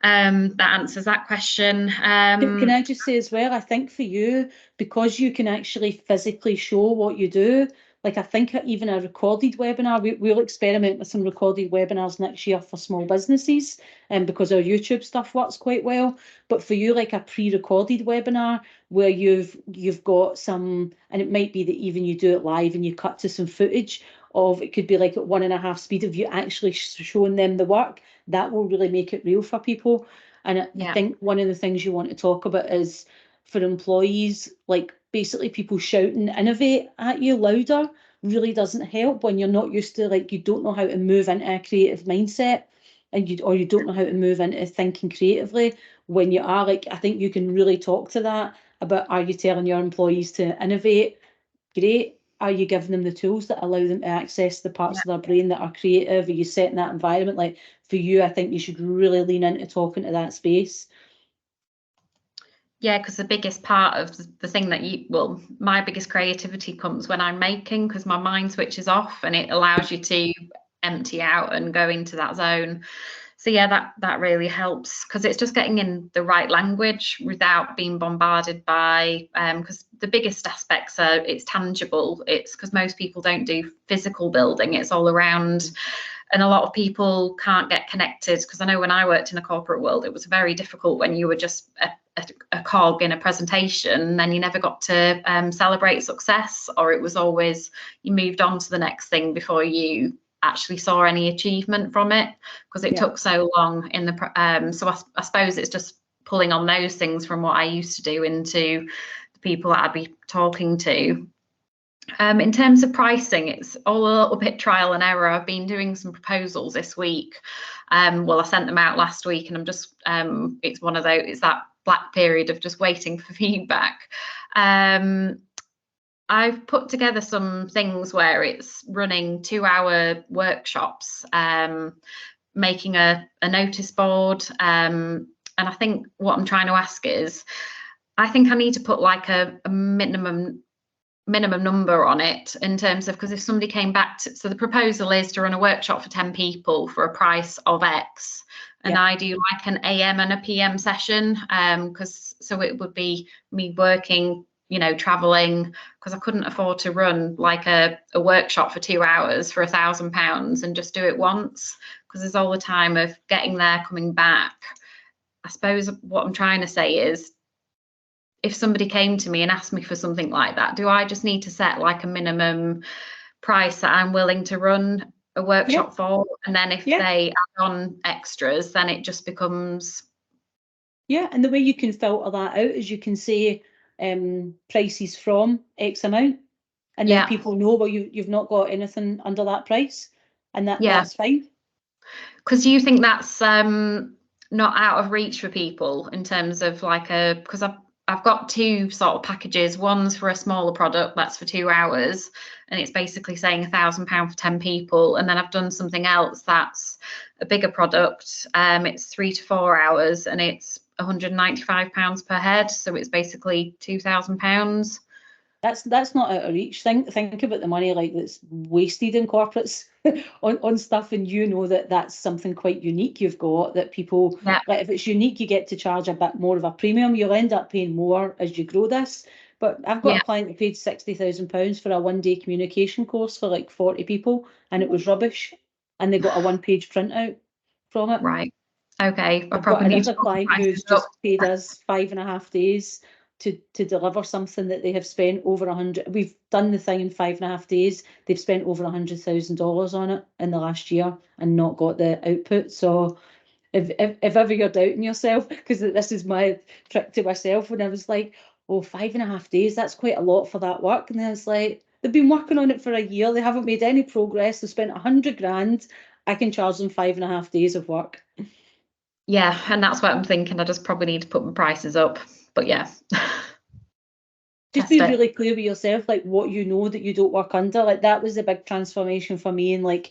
that answers that question.
Can I just say as well, I think for you, because you can actually physically show what you do, like I think even a recorded webinar, we'll experiment with some recorded webinars next year for small businesses, and because our YouTube stuff works quite well. But for you, like a pre-recorded webinar where you've got some, and it might be that even you do it live and you cut to some footage of, it could be like at 1.5 speed of you actually showing them the work, that will really make it real for people. And I think one of the things you want to talk about is for employees, like basically people shouting innovate at you louder really doesn't help when you're not used to, like, you don't know how to move into a creative mindset, and you don't know how to move into thinking creatively when you are, like, I think you can really talk to that about, are you telling your employees to innovate? Great. Are you giving them the tools that allow them to access the parts of their brain that are creative? Are you setting that environment? Like for you, I think you should really lean into talking to that space.
Yeah, because the biggest part of the thing that my biggest creativity comes when I'm making, because my mind switches off and it allows you to empty out and go into that zone. So yeah, that really helps, because it's just getting in the right language without being bombarded by, because the biggest aspects are, it's tangible. It's because most people don't do physical building, it's all around. And a lot of people can't get connected, because I know when I worked in a corporate world, it was very difficult when you were just a cog in a presentation, and then you never got to celebrate success, or it was always you moved on to the next thing before you actually saw any achievement from it, because it took so long in the so I suppose it's just pulling on those things from what I used to do into the people that I'd be talking to. In terms of pricing, it's all a little bit trial and error. I've been doing some proposals this week. Well, I sent them out last week, and I'm just it's one of those, it's that black period of just waiting for feedback. I've put together some things where it's running 2-hour workshops, making a notice board, and I think what I'm trying to ask is, I think I need to put like a minimum number on it, in terms of, because if somebody came back to, so the proposal is to run a workshop for 10 people for a price of X, and I do like an AM and a PM session, because so it would be me working, you know, traveling, because I couldn't afford to run like a workshop for 2 hours for £1,000 and just do it once, because there's all the time of getting there, coming back. I suppose what I'm trying to say is, if somebody came to me and asked me for something like that, do I just need to set like a minimum price that I'm willing to run a workshop for? And then if they add on extras, then it just becomes...
Yeah, and the way you can filter that out is you can say prices from X amount, and then people know, well, you've not got anything under that price, and that's fine.
Because you think that's not out of reach for people in terms of like because I've got two sort of packages. One's for a smaller product, that's for 2 hours, and it's basically saying £1,000 for 10 people. And then I've done something else that's a bigger product. It's 3 to 4 hours, and it's £195 per head. So it's basically £2,000.
That's not out of reach. Think about the money like that's wasted in corporates on stuff, and you know that's something quite unique you've got, that people, like, if it's unique, you get to charge a bit more of a premium. You'll end up paying more as you grow this. But I've got a client who paid £60,000 for a 1-day communication course for like 40 people, and it was rubbish, and they got a 1-page printout from it.
Right. Okay.
I've got another client who's just paid us 5.5 days to deliver something that they have spent over 100. We've done the thing in 5.5 days. They've spent over $100,000 on it in the last year and not got the output. So if ever you're doubting yourself, because this is my trick to myself, when I was like, oh, 5.5 days, that's quite a lot for that work. And then it's like, They've been working on it for a year. They haven't made any progress. They spent 100 grand. I can charge them 5.5 days of work.
Yeah, and that's what I'm thinking. I just probably need to put my prices up. But yeah.
Just be really clear with yourself, like what you know that you don't work under. Like that was the big transformation for me, and like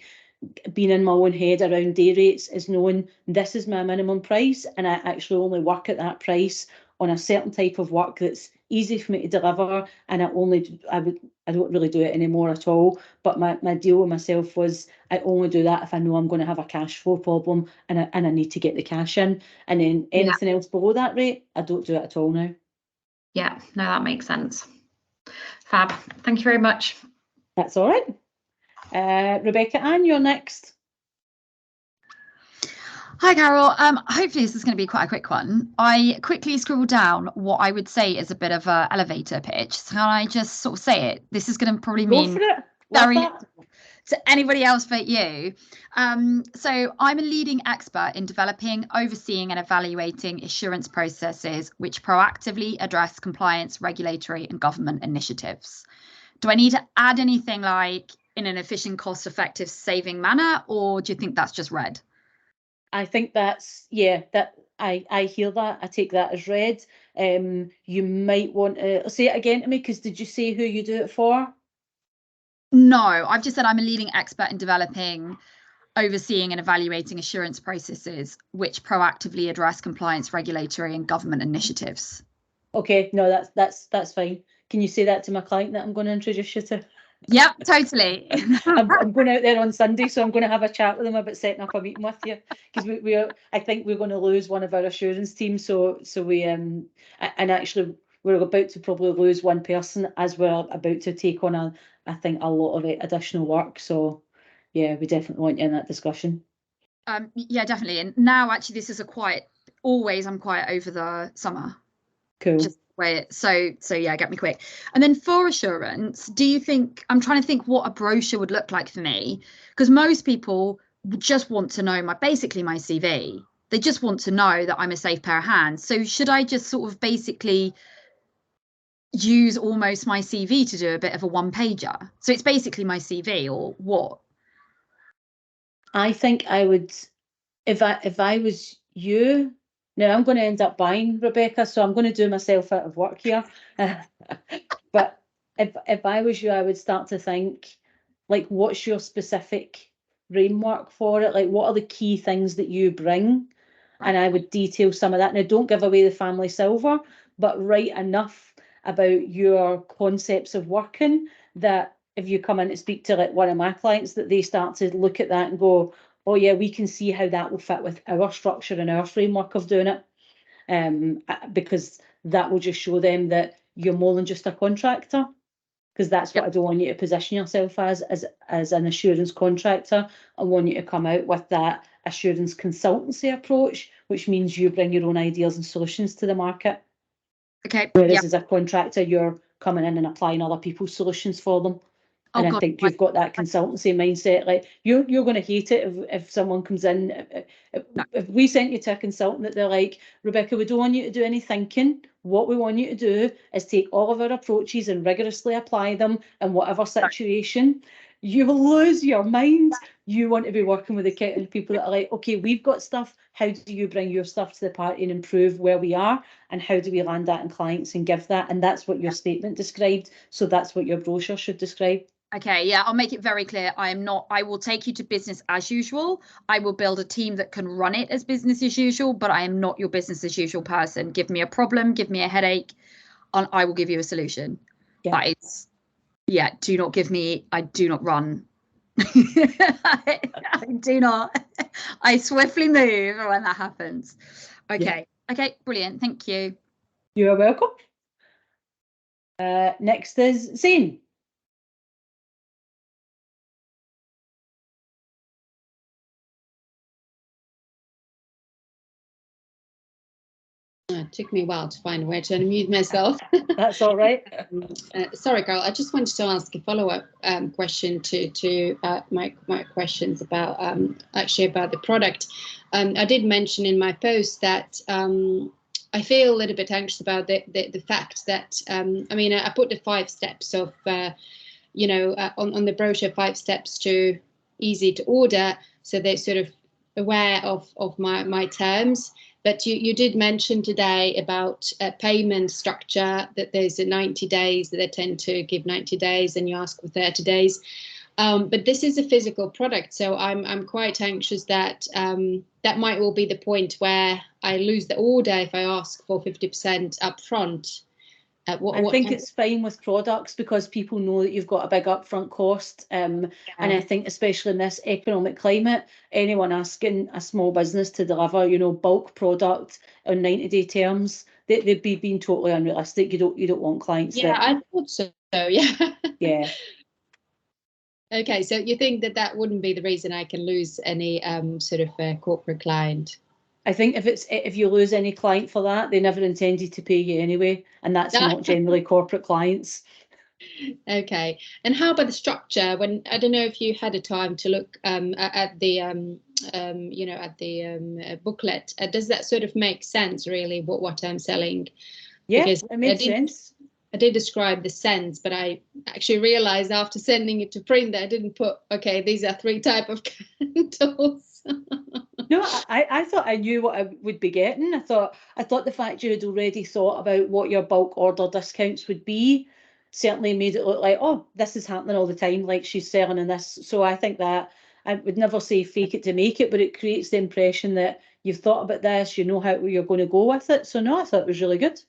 being in my own head around day rates is knowing this is my minimum price, and I actually only work at that price on a certain type of work that's easy for me to deliver, and I don't really do it anymore at all. But my deal with myself was I only do that if I know I'm going to have a cash flow problem and I need to get the cash in, and then anything else below that rate, I don't do it at all now.
Yeah, no, that makes sense. Fab. Thank you very much.
That's all right. Rebecca Ann, you're next.
Hi, Carol. Hopefully this is going to be quite a quick one. I quickly scrolled down what I would say is a bit of an elevator pitch. So can I just sort of say it? This is going to probably mean
Go for it.
very to anybody else but you. So I'm a leading expert in developing, overseeing and evaluating assurance processes which proactively address compliance, regulatory and government initiatives. Do I need to add anything like in an efficient, cost-effective, saving manner, or do you think that's just read?
I think that's, yeah, that I hear that. I take that as read. You might want to say it again to me, because did you say who you do it for?
No, I've just said I'm a leading expert in developing, overseeing and evaluating assurance processes which proactively address compliance, regulatory and government initiatives.
Okay, no, that's fine. Can you say that to my client that I'm going to introduce you to?
Yep, totally.
I'm going out there on Sunday, so I'm going to have a chat with them about setting up a meeting with you, because I think we're going to lose one of our assurance teams. So we and actually we're about to probably lose one person as we're about to take on I think a lot of additional work. So yeah, we definitely want you in that discussion.
Yeah, definitely. And now actually this is I'm quiet over the summer.
Cool.
Just wait. So yeah, get me quick. And then for assurance, do you think, I'm trying to think what a brochure would look like for me, because most people just want to know basically my CV. They just want to know that I'm a safe pair of hands. So should I just sort of basically use almost my CV to do a bit of a one-pager? So it's basically my CV, or what?
I think I would, if I was you. Now I'm going to end up buying, Rebecca, so I'm going to do myself out of work here. But if I was you, I would start to think, like, what's your specific framework for it? Like, what are the key things that you bring? Right. And I would detail some of that. Now, don't give away the family silver, but write enough about your concepts of working that if you come in to speak to like one of my clients, that they start to look at that and go, oh yeah, we can see how that will fit with our structure and our framework of doing it. Because that will just show them that you're more than just a contractor, because that's what I don't want you to position yourself as an assurance contractor. I want you to come out with that assurance consultancy approach, which means you bring your own ideas and solutions to the market.
Okay.
Whereas as a contractor, you're coming in and applying other people's solutions for them. And I think you've got that consultancy mindset. Like you're going to hate it if someone comes in. If we sent you to a consultant that they're like, Rebecca, we don't want you to do any thinking. What we want you to do is take all of our approaches and rigorously apply them in whatever situation. You will lose your mind. You want to be working with the kind of people that are like, okay, we've got stuff. How do you bring your stuff to the party and improve where we are? And how do we land that in clients and give that? And that's what your statement described. So that's what your brochure should describe.
Okay, yeah, I'll make it very clear. I will take you to business as usual. I will build a team that can run it as business as usual, but I am not your business as usual person. Give me a problem, give me a headache, and I will give you a solution. Yeah. That is, yeah, I do not run. I do not. I swiftly move when that happens. Okay, yeah. Okay, brilliant. Thank you.
You're welcome. Next is Zane.
It took me a while to find a way to unmute myself.
That's all right.
Sorry, Carol. I just wanted to ask a follow-up question to my questions about actually about the product. I did mention in my post that I feel a little bit anxious about the fact that I mean I put the 5 steps of you know, on the brochure, 5 steps to easy to order, so they're sort of aware of my terms. But you did mention today about a payment structure, that there's a 90 days, that they tend to give 90 days and you ask for 30 days. But this is a physical product, so I'm quite anxious that that might all be the point where I lose the order if I ask for 50% upfront.
I think it's fine with products because people know that you've got a big upfront cost. And I think especially in this economic climate, anyone asking a small business to deliver, you know, bulk product on 90-day terms, they'd be being totally unrealistic. You don't want clients.
Yeah, I thought so. Yeah.
Yeah.
Okay, so you think that wouldn't be the reason I can lose any sort of corporate client?
I think if you lose any client for that, they never intended to pay you anyway, and that's not generally corporate clients.
Okay, and how about the structure? When I don't know if you had a time to look at the you know, at the booklet. Does that sort of make sense, really, what I'm selling?
Yeah,
because
it makes sense.
I did describe the scents, but I actually realized after sending it to print that I didn't put, okay, these are 3 types of candles.
No, I thought I knew what I would be getting. I thought the fact you had already thought about what your bulk order discounts would be certainly made it look like, oh, this is happening all the time, like she's selling in this. So I think that I would never say fake it to make it, but it creates the impression that you've thought about this, you know how you're going to go with it. So no, I thought it was really good.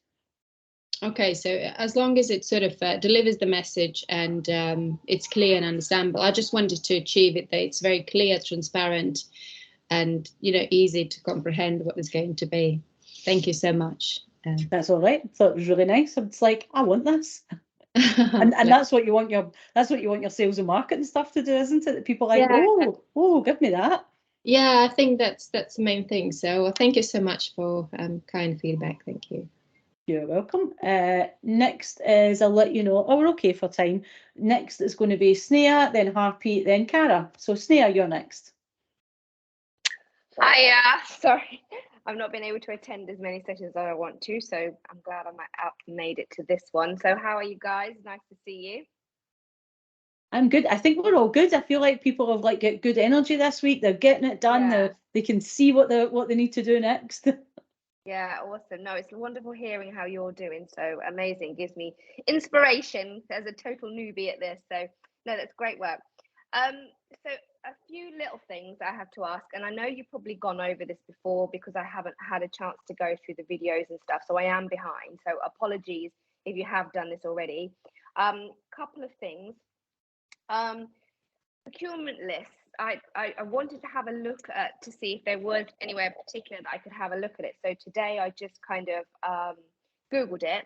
Okay, so as long as it sort of delivers the message and it's clear and understandable, I just wanted to achieve it that it's very clear, transparent, and, you know, easy to comprehend what it's going to be. Thank you so much.
That's all right. I thought it was really nice. It's like, I want this. and that's what you want your sales and marketing stuff to do, isn't it? That people are like, yeah. oh, give me that.
Yeah, I think that's the main thing. So thank you so much for kind feedback. Thank you.
You're welcome. Next is, I'll let you know, oh, we're okay for time. Next is going to be Sneha, then Harpreet, then Cara. So Sneha, you're next.
Hi, sorry, I've not been able to attend as many sessions as I want to, so I'm glad I made it to this one. So how are you guys? Nice to see you.
I'm good. I think we're all good. I feel like people have like got good energy this week. They're getting it done. Yeah. They can see what they need to do next.
Yeah, awesome. No, it's wonderful hearing how you're doing. So amazing. Gives me inspiration as a total newbie at this. So no, that's great work. So a few little things I have to ask, and I know you've probably gone over this before because I haven't had a chance to go through the videos and stuff, so I am behind. So apologies if you have done this already. Couple of things. Procurement lists. I wanted to have a look at to see if there was anywhere particular that I could have a look at it. So today I just kind of Googled it,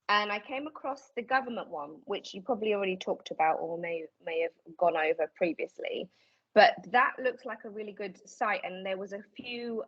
and I came across the government one, which you probably already talked about or may have gone over previously. But that looks like a really good site, and there was a few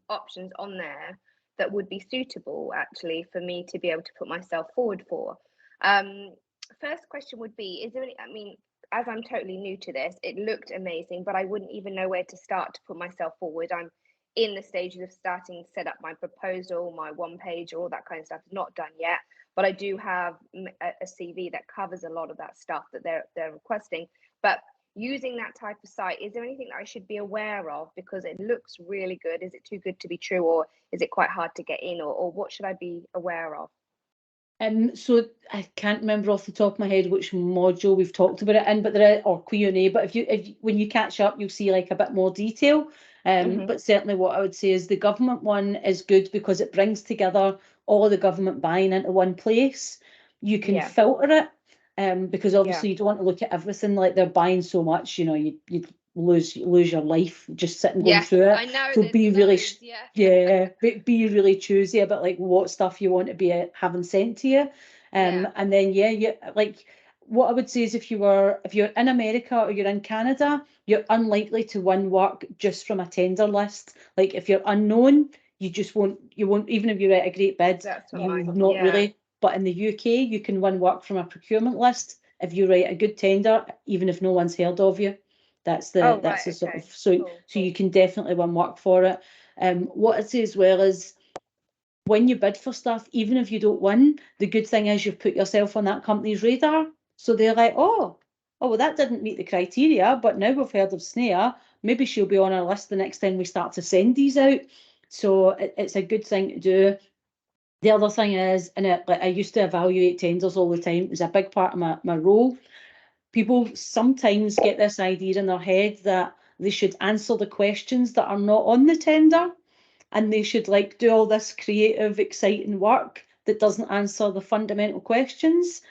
options on there that would be suitable actually for me to be able to put myself forward for. First question would be, is there any, I mean, as I'm totally new to this, it looked amazing, but I wouldn't even know where to start to put myself forward. I'm in the stages of starting to set up my proposal, my one page, all that kind of stuff. Not done yet, but I do have a CV that covers a lot of that stuff that they're requesting. But using that type of site, is there anything that I should be aware of? Because it looks really good. Is it too good to be true, or is it quite hard to get in, or what should I be aware of?
So I can't remember off the top of my head which module we've talked about it in, but there are, or Q&A, but if when you catch up, you'll see like a bit more detail. But certainly what I would say is the government one is good because it brings together all of the government buying into one place. You can filter it, because obviously you don't want to look at everything, like they're buying so much, you know, you'd lose your life just sitting going through it.
I know.
So be really be really choosy about like what stuff you want to be having sent to you. And then you like, what I would say is if you're in America or you're in Canada, you're unlikely to win work just from a tender list. Like if you're unknown, you won't even if you write a great bid, not really. But in the UK, you can win work from a procurement list if you write a good tender, even if no one's heard of you. That's the sort of, so you can definitely win work for it. What I'd say as well is when you bid for stuff, even if you don't win, the good thing is you've put yourself on that company's radar. So they're like, oh, well, that didn't meet the criteria, but now we've heard of Snare, maybe she'll be on our list the next time we start to send these out. So it's a good thing to do. The other thing is, and I used to evaluate tenders all the time. It was a big part of my role. People sometimes get this idea in their head that they should answer the questions that are not on the tender, and they should like do all this creative, exciting work that doesn't answer the fundamental questions.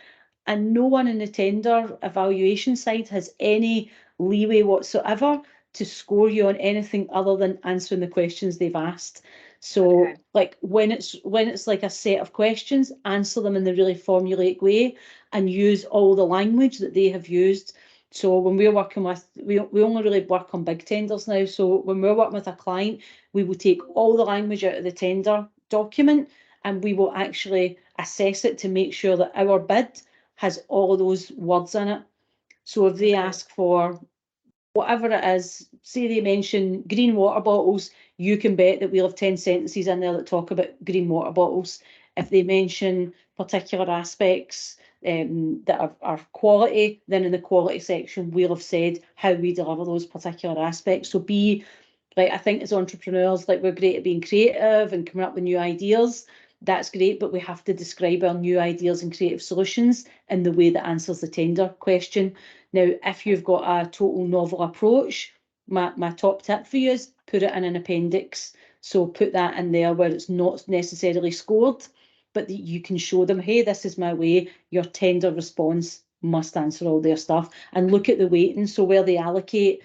And no one in the tender evaluation side has any leeway whatsoever to score you on anything other than answering the questions they've asked. So
Okay.
like when it's like a set of questions, answer them in the really formulaic way and use all the language that they have used. So when we're working with, we only really work on big tenders now. So when we're working with a client, we will take all the language out of the tender document and we will actually assess it to make sure that our bid has all those words in it. So if they ask for whatever it is, say they mention green water bottles, you can bet that we'll have 10 sentences in there that talk about green water bottles. If they mention particular aspects that are quality, then in the quality section, we'll have said how we deliver those particular aspects. So like, I think as entrepreneurs, like we're great at being creative and coming up with new ideas. That's great, but we have to describe our new ideas and creative solutions in the way that answers the tender question. Now, if you've got a total novel approach, my top tip for you is put it in an appendix. So put that in there where it's not necessarily scored, but that you can show them, hey, this is my way. Your tender response must answer all their stuff. And look at the weighting. So where they allocate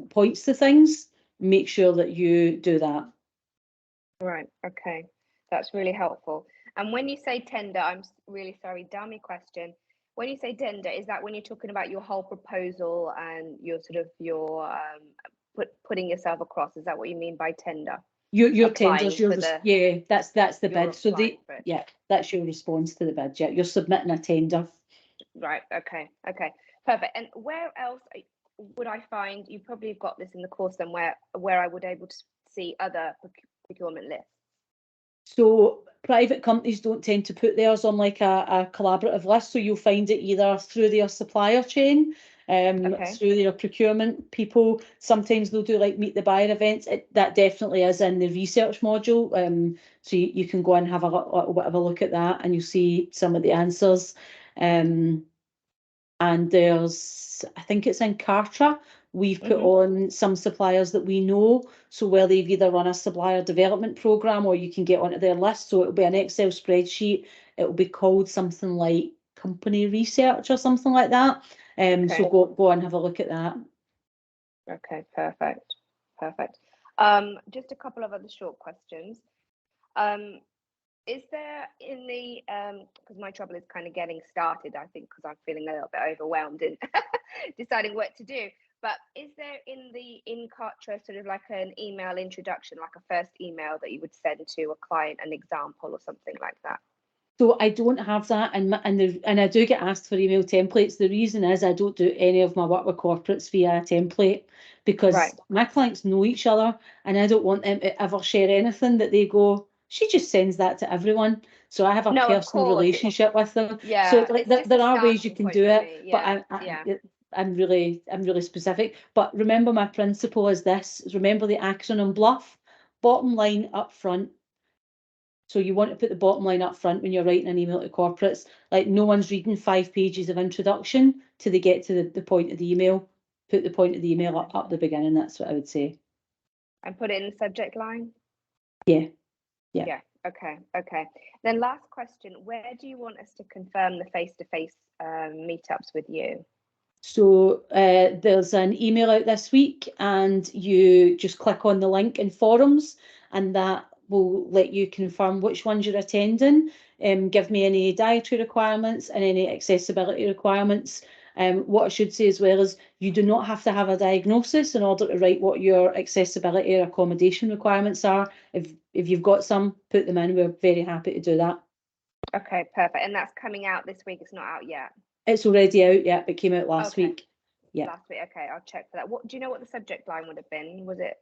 points to things, make sure that you do that.
Right. Okay. That's really helpful. And when you say tender, I'm really sorry, dummy question. When you say tender, is that when you're talking about your whole proposal and your sort of your putting yourself across? Is that what you mean by tender?
Your
Applying
tenders,
for
yeah, that's the
you're
bid. So
applying for it.
yeah, that's your response to the bid. Yeah, you're submitting a tender.
Right. Okay. Okay. Perfect. And where else would I find? You probably have got this in the course somewhere where I would able to see other procurement lists.
So private companies don't tend to put theirs on like a collaborative list. So you'll find it either through their supplier chain,
Okay.
through their procurement people. Sometimes they'll do like meet the buyer events. That definitely is in the research module. So you can go and have a bit of a look at that and you'll see some of the answers. And there's, I think it's in Kartra, we've put on some suppliers that we know. So where they've either run a supplier development program or you can get onto their list. So it'll be an Excel spreadsheet. It'll be called something like company research or something like that. So go and have a look at that.
Okay, perfect. Perfect. Just a couple of other short questions. Is there in the because my trouble is kind of getting started, I think, because I'm feeling a little bit overwhelmed in deciding what to do. But is there in Kartra sort of like an email introduction, like a first email that you would send to a client, an example or something like that?
So I don't have that, and I do get asked for email templates. The reason is I don't do any of my work with corporates via a template because my clients know each other, and I don't want them to ever share anything that they go, she just sends that to everyone. So I have a personal relationship with them.
Yeah.
So like, there are ways you can do it,
yeah.
but I'm really specific. But remember, my principle is this: remember the acronym BLUF, bottom line up front. So you want to put the bottom line up front when you're writing an email to corporates. Like no one's reading 5 pages of introduction till they get to the point of the email. Put the point of the email up the beginning. That's what I would say.
And put it in the subject line?
Yeah.
Okay. Then last question, where do you want us to confirm the face-to-face meetups with you?
So there's an email out this week and you just click on the link in forums and that will let you confirm which ones you're attending, give me any dietary requirements and any accessibility requirements. What I should say as well is you do not have to have a diagnosis in order to write what your accessibility or accommodation requirements are. If you've got some, put them in. We're very happy to do that.
Okay, perfect. And that's coming out this week. It's not out yet.
It's already out, yeah, but came out last week. Yeah.
Last week. Okay, I'll check for that. What do you know what the subject line would have been? Was it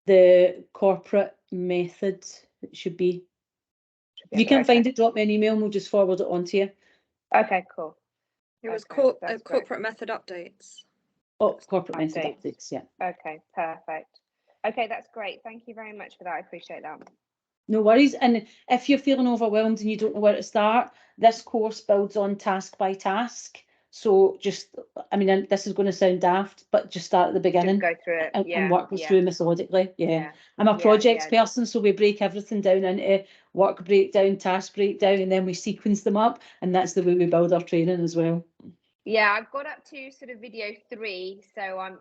the corporate method? It should be. If you can't find it, drop me an email and we'll just forward it on to you.
Okay, cool.
It was
Okay, that's great.
corporate method updates.
Oh, corporate method
Updates.
updates, yeah.
Okay, perfect. Okay, that's great. Thank you very much for that. I appreciate that.
No worries. And if you're feeling overwhelmed and you don't know where to start, this course builds on task by task. So just, I mean, and this is going to sound daft, but just start at the beginning.
Just go through it.
And work us through methodically. Yeah. I'm a
Yeah,
projects
yeah.
person, so we break everything down into work breakdown, task breakdown, and then we sequence them up. And that's the way we build our training as well.
Yeah, I've got up to sort of video 3, so I'm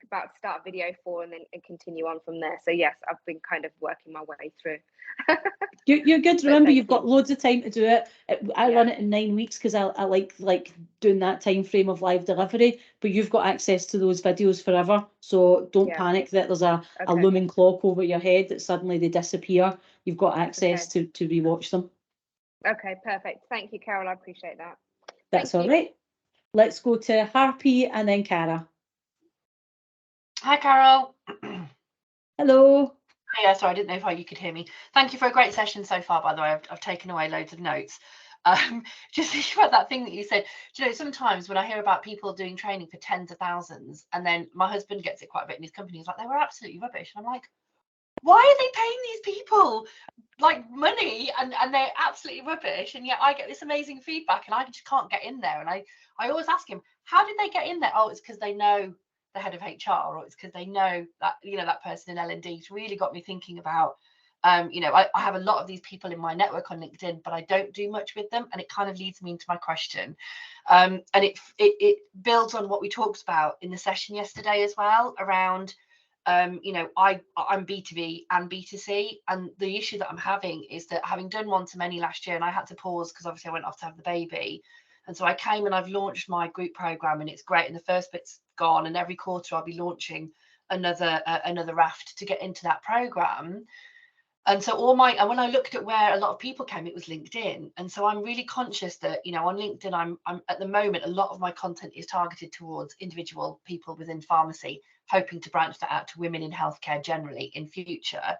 about to start video 4 and then continue on from there. So yes, I've been kind of working my way through.
You're good. Remember,
thank
you've got loads of time to do it. I
Yeah.
run it in 9 weeks because I like doing that time frame of live delivery. But you've got access to those videos forever, so don't
Yeah.
panic that there's a
Okay.
looming clock over your head that suddenly they disappear. You've got access to rewatch them.
Okay, perfect. Thank you, Carol. I appreciate that.
That's
Thank
all
you.
right. Let's go to Harpy and then Cara.
Hi, Carol.
Hello.
Yeah, sorry, I didn't know if you could hear me. Thank you for a great session so far, by the way. I've taken away loads of notes. Just thinking about that thing that you said. Do you know, sometimes when I hear about people doing training for tens of thousands, and then my husband gets it quite a bit in his company, he's like, they were absolutely rubbish. And I'm like, why are they paying these people like money and they're absolutely rubbish? And yet I get this amazing feedback and I just can't get in there. And I always ask him, how did they get in there? Oh, it's because they know the head of HR, or it's because they know that, you know, that person in L&D. It's really got me thinking about, you know, I have a lot of these people in my network on LinkedIn, but I don't do much with them. And it kind of leads me into my question. And it builds on what we talked about in the session yesterday as well around, you know, I'm B2B and B2C, and the issue that I'm having is that having done one-to-many last year, and I had to pause because obviously I went off to have the baby, and so I came and I've launched my group program, and it's great, and the first bit's gone, and every quarter I'll be launching another raft to get into that program. And so when I looked at where a lot of people came, it was LinkedIn. And so I'm really conscious that, you know, on LinkedIn, I'm at the moment, a lot of my content is targeted towards individual people within pharmacy, hoping to branch that out to women in healthcare generally in future.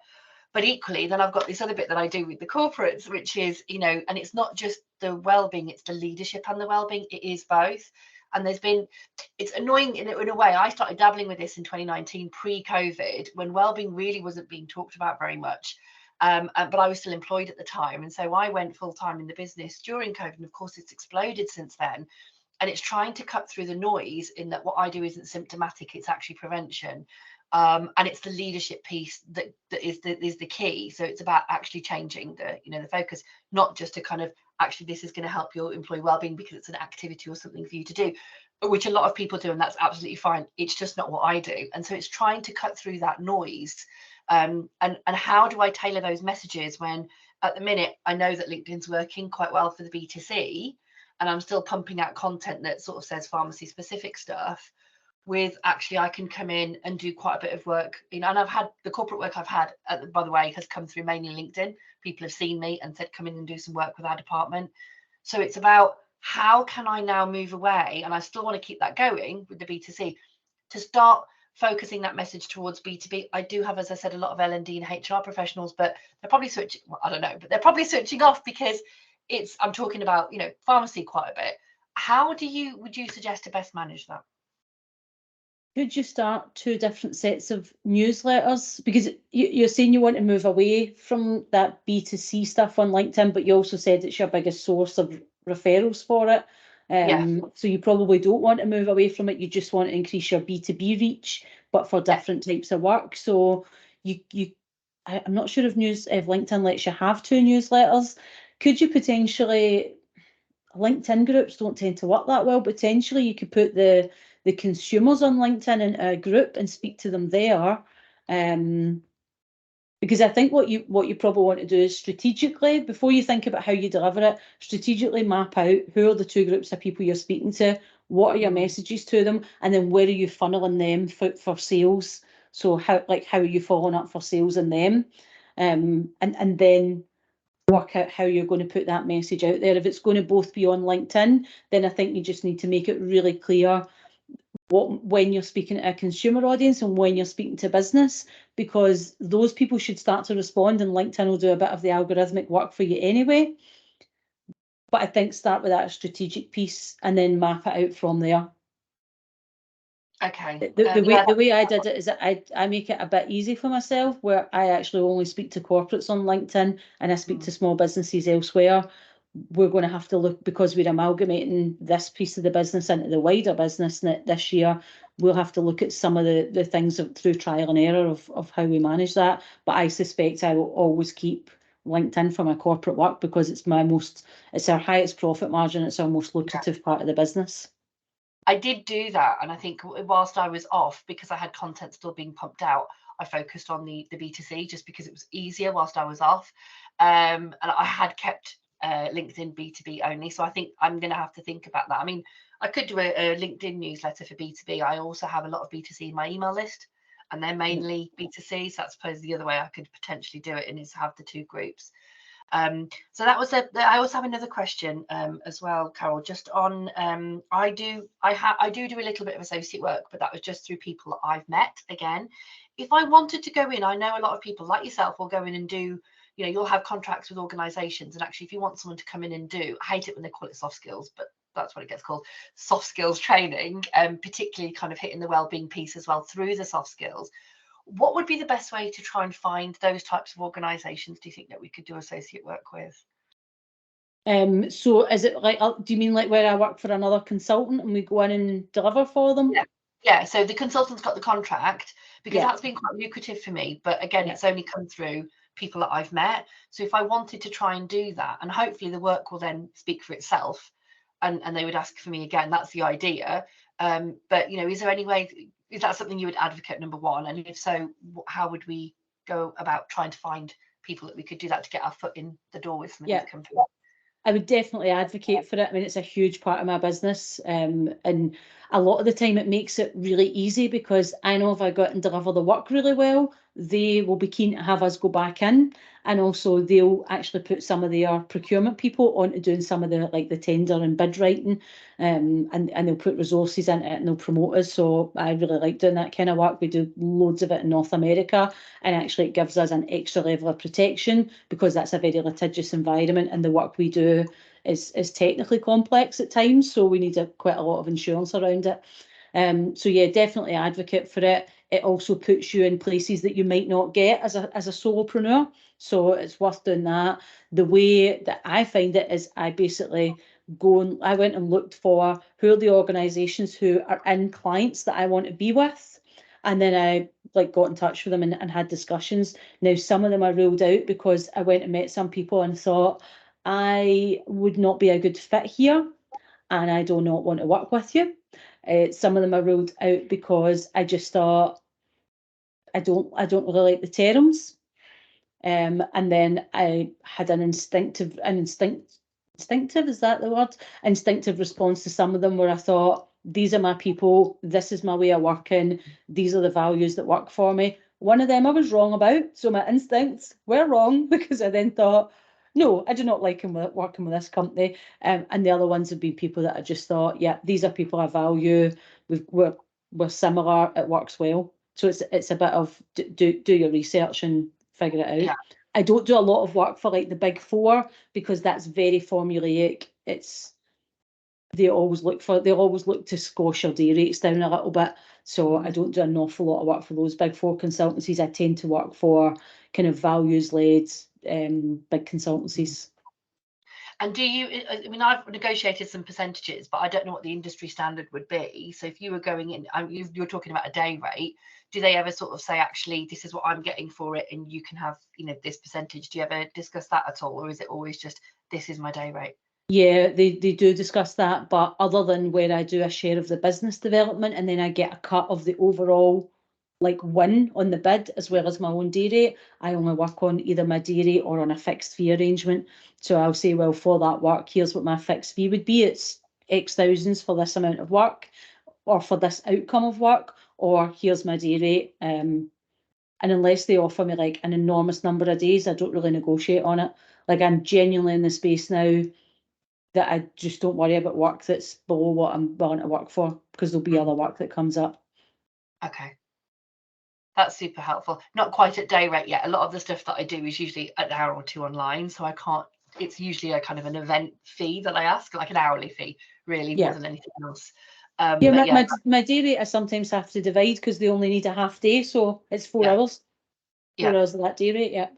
But equally, then I've got this other bit that I do with the corporates, which is, you know, and it's not just the well-being, it's the leadership and the well-being. It is both. And it's annoying in a way. I started dabbling with this in 2019, pre-COVID, when well-being really wasn't being talked about very much. But I was still employed at the time. And so I went full-time in the business during COVID. And of course, it's exploded since then. And it's trying to cut through the noise in that what I do isn't symptomatic, it's actually prevention. And it's the leadership piece that is the key. So it's about actually changing the focus, not just to kind of actually this is going to help your employee well-being because it's an activity or something for you to do, which a lot of people do, and that's absolutely fine. It's just not what I do. And so it's trying to cut through that noise. And how do I tailor those messages when at the minute I know that LinkedIn's working quite well for the B2C, and I'm still pumping out content that sort of says pharmacy specific stuff, with actually I can come in and do quite a bit of work, you know, and I've had the corporate work I've had, by the way, has come through mainly LinkedIn. People have seen me and said, come in and do some work with our department. So it's about how can I now move away, and I still want to keep that going with the B2C, to start focusing that message towards B2B. I do have, as I said, a lot of L&D and HR professionals, but they're probably switching, well, I don't know, but they're probably switching off because I'm talking about, you know, pharmacy quite a bit. How would you suggest to best manage that?
Could you start 2 different sets of newsletters? Because you're saying you want to move away from that B2C stuff on LinkedIn, but you also said it's your biggest source of referrals for it. So you probably don't want to move away from it. You just want to increase your B2B reach, but for different types of work. So I'm not sure if LinkedIn lets you have 2 newsletters. Could you potentially, LinkedIn groups don't tend to work that well, potentially you could put the consumers on LinkedIn in a group and speak to them there. Because I think what you probably want to do is strategically, before you think about how you deliver it, strategically map out who are the 2 groups of people you're speaking to, what are your messages to them, and then where are you funneling them for sales. So how are you following up for sales in them, and then work out how you're going to put that message out there. If it's going to both be on LinkedIn, then I think you just need to make it really clear when you're speaking to a consumer audience and when you're speaking to business, because those people should start to respond, and LinkedIn will do a bit of the algorithmic work for you anyway. But I think start with that strategic piece and then map it out from there.
Okay.
The way I did it is that I make it a bit easy for myself, where I actually only speak to corporates on LinkedIn and I speak to small businesses elsewhere. We're going to have to look, because we're amalgamating this piece of the business into the wider business this year. We'll have to look at some of the things through trial and error of how we manage that. But I suspect I will always keep LinkedIn for my corporate work, because it's our highest profit margin. It's our most lucrative part of the business.
I did do that, and I think whilst I was off, because I had content still being pumped out, I focused on the B2C just because it was easier whilst I was off. And I had kept LinkedIn B2B only. So I think I'm going to have to think about that. I mean, I could do a LinkedIn newsletter for B2B. I also have a lot of B2C in my email list, and they're mainly B2C. So I suppose the other way I could potentially do it is have the two groups. So that was I also have another question as well, Carol, just on I do a little bit of associate work, but that was just through people that I've met. Again, if I wanted to go in, I know a lot of people like yourself will go in and do, you know, you'll have contracts with organizations, and actually if you want someone to come in and do, I hate it when they call it soft skills, but that's what it gets called, soft skills training, particularly kind of hitting the well-being piece as well through the soft skills. What would be the best way to try and find those types of organizations, do you think, that we could do associate work with?
So is it like, do you mean like where I work for another consultant and we go in and deliver for them?
Yeah, so the consultant's got the contract, because that's been quite lucrative for me, but again, it's only come through people that I've met. So if I wanted to try and do that, and hopefully the work will then speak for itself, and they would ask for me again, that's the idea. But you know, is there any way, is that something you would advocate, number one? And if so, how would we go about trying to find people that we could do that to get our foot in the door with some of these companies?
I would definitely advocate for it. I mean, it's a huge part of my business, and a lot of the time it makes it really easy, because I know if I go out and deliver the work really well, they will be keen to have us go back in, and also they'll actually put some of their procurement people onto doing some of the tender and bid writing, and they'll put resources into it and they'll promote us. So I really like doing that kind of work. We do loads of it in North America, and actually it gives us an extra level of protection, because that's a very litigious environment, and the work we do is technically complex at times, so we need quite a lot of insurance around it. So yeah, definitely advocate for it. It also puts you in places that you might not get as a solopreneur, so it's worth doing that. The way that I find it is I basically I went and looked for who are the organizations who are in clients that I want to be with, and then I got in touch with them and had discussions. Now some of them I ruled out because I went and met some people and thought I would not be a good fit here, and I do not want to work with you. Some of them I ruled out because I just thought I don't really like the terms. And then I had an instinctive, is that the word? Instinctive response to some of them, where I thought, these are my people, this is my way of working, these are the values that work for me. One of them I was wrong about, so my instincts were wrong, because I then thought, no, I do not like working with this company. And the other ones have been people that I just thought, yeah, these are people I value, we're similar, it works well. So it's a bit of do your research and figure it out. Yeah. I don't do a lot of work for the big four, because that's very formulaic. They always look to squash your day rates down a little bit. So I don't do an awful lot of work for those big four consultancies. I tend to work for kind of values-led big consultancies.
And do you, I mean, I've negotiated some percentages, but I don't know what the industry standard would be. So if you were going in, you're talking about a day rate, do they ever sort of say, actually, this is what I'm getting for it, and you can have, this percentage? Do you ever discuss that at all? Or is it always just, this is my day rate?
Yeah, they do discuss that, but other than where I do a share of the business development, and then I get a cut of the overall win on the bid, as well as my own day rate, I only work on either my day rate or on a fixed fee arrangement. So I'll say, well, for that work, here's what my fixed fee would be. It's X thousands for this amount of work, or for this outcome of work, or here's my day rate. And unless they offer me an enormous number of days, I don't really negotiate on it. I'm genuinely in the space now that I just don't worry about work that's below what I'm willing to work for, because there'll be other work that comes up.
Okay. That's super helpful. Not quite at day rate yet. A lot of the stuff that I do is usually an hour or two online, so I can't it's usually a kind of an event fee that I ask, like an hourly fee, really, more than anything else.
Yeah,
But
my day rate I sometimes have to divide because they only need a half day, so it's 4 hours. 4 hours of that day rate, yeah.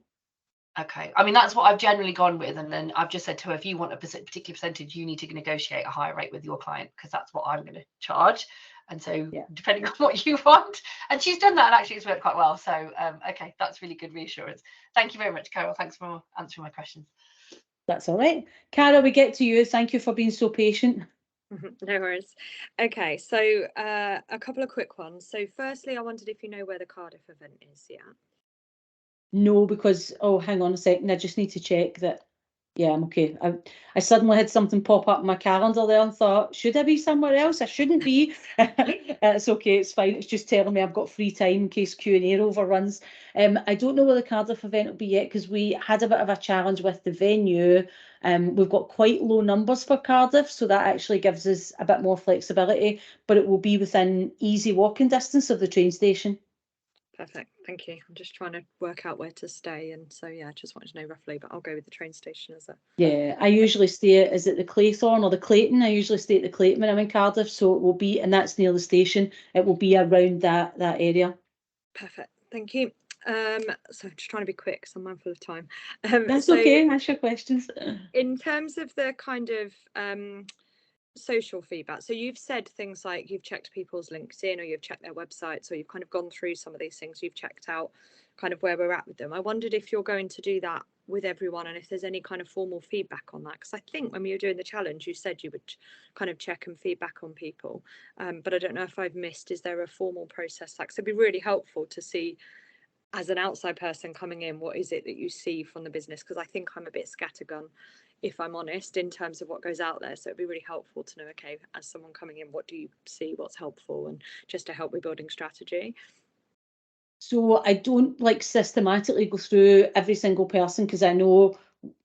Okay, I mean, that's what I've generally gone with, and then I've just said to her, if you want a particular percentage, you need to negotiate a higher rate with your client, because that's what I'm going to charge. And so depending on what you want, and she's done that, and actually it's worked quite well. So okay, that's really good reassurance. Thank you very much, Carol. Thanks for answering my questions.
That's all right. Carol, we get to you. Thank you for being so patient.
No worries. Okay, so a couple of quick ones. So firstly, I wondered if you know where the Cardiff event is yet.
No, because, oh, hang on a second. I just need to check that. Yeah, I'm okay. I suddenly had something pop up in my calendar there and thought, should I be somewhere else? I shouldn't be. It's okay. It's fine. It's just telling me I've got free time in case Q&A overruns. I don't know where the Cardiff event will be yet because we had a bit of a challenge with the venue. We've got quite low numbers for Cardiff, so that actually gives us a bit more flexibility, but it will be within easy walking distance of the train station.
Perfect, thank you. I'm just trying to work out where to stay, and so yeah, I just wanted to know roughly, but I'll go with the train station as a...
Yeah, I usually stay at, is it the Claythorne or the Clayton? I usually stay at the Clayton when I'm in Cardiff, so it will be, and that's near the station, it will be around that area.
Perfect, thank you. So I'm just trying to be quick because I'm mindful of time.
That's okay, ask your questions.
In terms of the kind of social feedback, so you've said things like you've checked people's LinkedIn or you've checked their websites, or you've kind of gone through some of these things, you've checked out kind of where we're at with them. I wondered if you're going to do that with everyone and if there's any kind of formal feedback on that, because I think when we were doing the challenge you said you would kind of check and feedback on people, but I don't know if I've missed, is there a formal process? Like, so it'd be really helpful to see as an outside person coming in, what is it that you see from the business? Because I think I'm a bit scattergun, if I'm honest, in terms of what goes out there. So it'd be really helpful to know, okay, as someone coming in, what do you see, what's helpful, and just to help with building strategy.
So I don't like systematically go through every single person because I know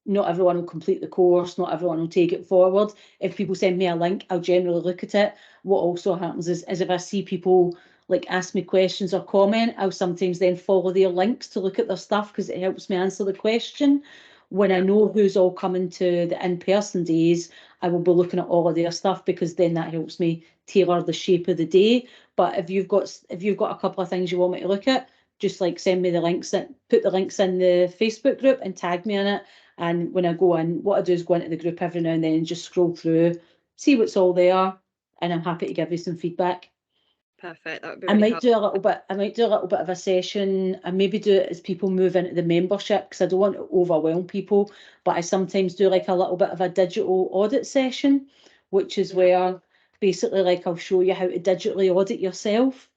not everyone will complete the course, not everyone will take it forward. If people send me a link, I'll generally look at it. What also happens is if I see people like ask me questions or comment, I'll sometimes then follow their links to look at their stuff because it helps me answer the question. When I know who's all coming to the in-person days, I will be looking at all of their stuff because then that helps me tailor the shape of the day. But if you've got a couple of things you want me to look at, just like send me the links, put the links in the Facebook group and tag me in it. And when I go in, what I do is go into the group every now and then and just scroll through, see what's all there, and I'm happy to give you some feedback.
Perfect. That would be really
I might do a little bit of a session and maybe do it as people move into the membership because I don't want to overwhelm people, but I sometimes do like a little bit of a digital audit session, which is where basically like I'll show you how to digitally audit yourself.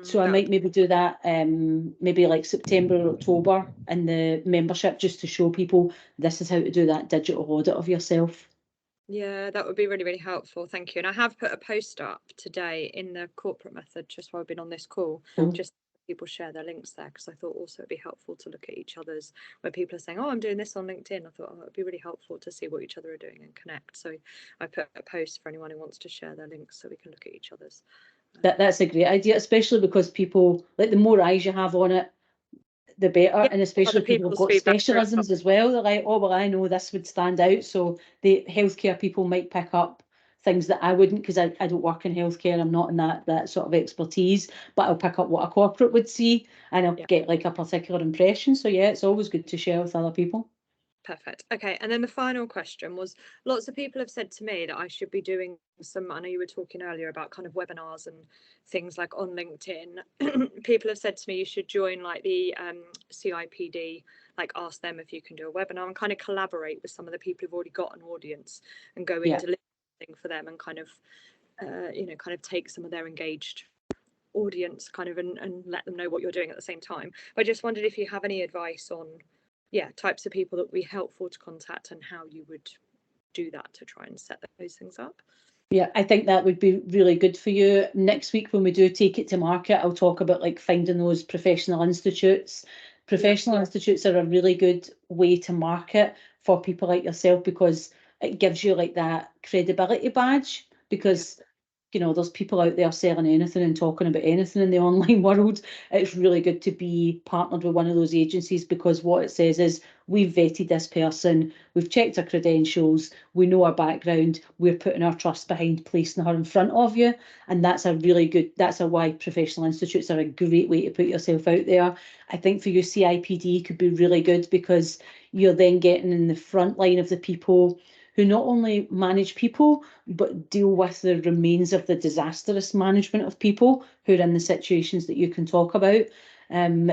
So I might maybe do that maybe like September or October in the membership just to show people this is how to do that digital audit of yourself.
Yeah, that would be really, really helpful. Thank you. And I have put a post up today in the corporate method just while I've been on this call, just people share their links there, because I thought also it'd be helpful to look at each other's, where people are saying, oh, I'm doing this on LinkedIn. I thought, oh, it'd be really helpful to see what each other are doing and connect. So I put a post for anyone who wants to share their links so we can look at each other's.
That's a great idea, especially because people, like the more eyes you have on it, the better, and especially people have got specialisms as well. They're like, oh, well, I know this would stand out. So the healthcare people might pick up things that I wouldn't because I don't work in healthcare. I'm not in that sort of expertise, but I'll pick up what a corporate would see and I'll get like a particular impression. So yeah, it's always good to share with other people.
Perfect. Okay, and then the final question was, lots of people have said to me that I should be doing some, I know you were talking earlier about kind of webinars and things like on LinkedIn. People have said to me you should join like the CIPD, like ask them if you can do a webinar and kind of collaborate with some of the people who've already got an audience and go into listening for them and kind of, kind of take some of their engaged audience kind of and let them know what you're doing at the same time. But I just wondered if you have any advice on types of people that would be helpful to contact and how you would do that to try and set those things up.
Yeah, I think that would be really good for you. Next week when we do take it to market, I'll talk about like finding those professional institutes. Professional institutes are a really good way to market for people like yourself because it gives you like that credibility badge, because you know, there's people out there selling anything and talking about anything in the online world. It's really good to be partnered with one of those agencies, because what it says is, we've vetted this person, we've checked her credentials, we know her background, we're putting our trust behind placing her in front of you. And that's a really good, that's why professional institutes are a great way to put yourself out there. I think for you, CIPD could be really good, because you're then getting in the front line of the people who not only manage people, but deal with the remains of the disastrous management of people who are in the situations that you can talk about.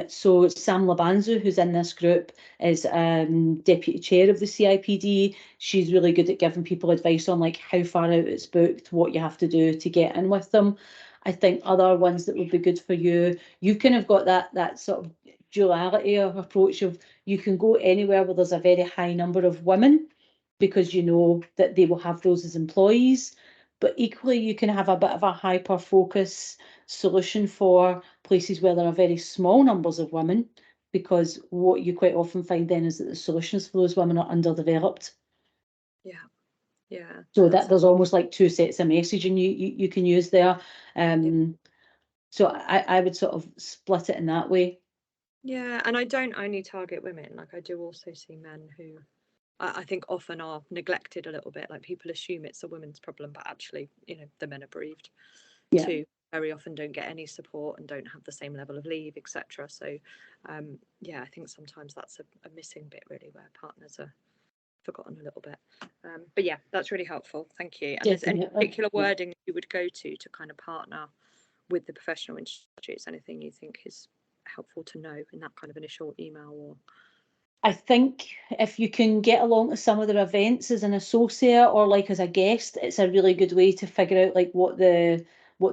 So Sam Labanzu, who's in this group, is deputy chair of the CIPD. She's really good at giving people advice on like how far out it's booked, what you have to do to get in with them. I think other ones that would be good for you, you've kind of got that sort of duality of approach of, you can go anywhere where there's a very high number of women, because you know that they will have those as employees. But equally, you can have a bit of a hyper focus solution for places where there are very small numbers of women, because what you quite often find then is that the solutions for those women are underdeveloped.
Yeah.
So that there's almost like two sets of messaging you can use there. So I would sort of split it in that way.
Yeah, and I don't only target women. Like, I do also see men who I think often are neglected a little bit. Like, people assume it's a women's problem, but actually, you know, the men are bereaved too. Very often don't get any support and don't have the same level of leave, etc. So yeah, I think sometimes that's a missing bit, really, where partners are forgotten a little bit. But yeah, that's really helpful. Thank you. And is any particular wording you would go to kind of partner with the professional institutes? Anything you think is helpful to know in that kind of initial email? Or
I think if you can get along to some of their events as an associate or like as a guest, it's a really good way to figure out like what the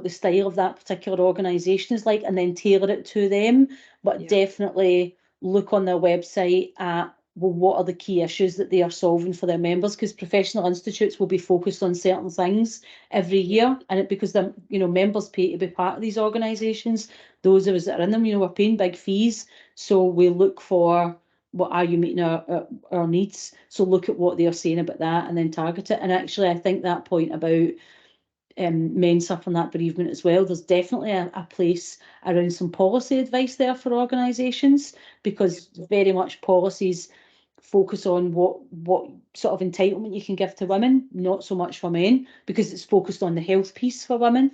style of that particular organisation is like, and then tailor it to them. But definitely look on their website at, well, what are the key issues that they are solving for their members, because professional institutes will be focused on certain things every year, and because the members pay to be part of these organisations. Those of us that are in them, we're paying big fees, so we look for, what are you meeting our needs? So look at what they're saying about that and then target it. And actually, I think that point about men suffering that bereavement as well, there's definitely a place around some policy advice there for organisations, because very much policies focus on what sort of entitlement you can give to women, not so much for men, because it's focused on the health piece for women.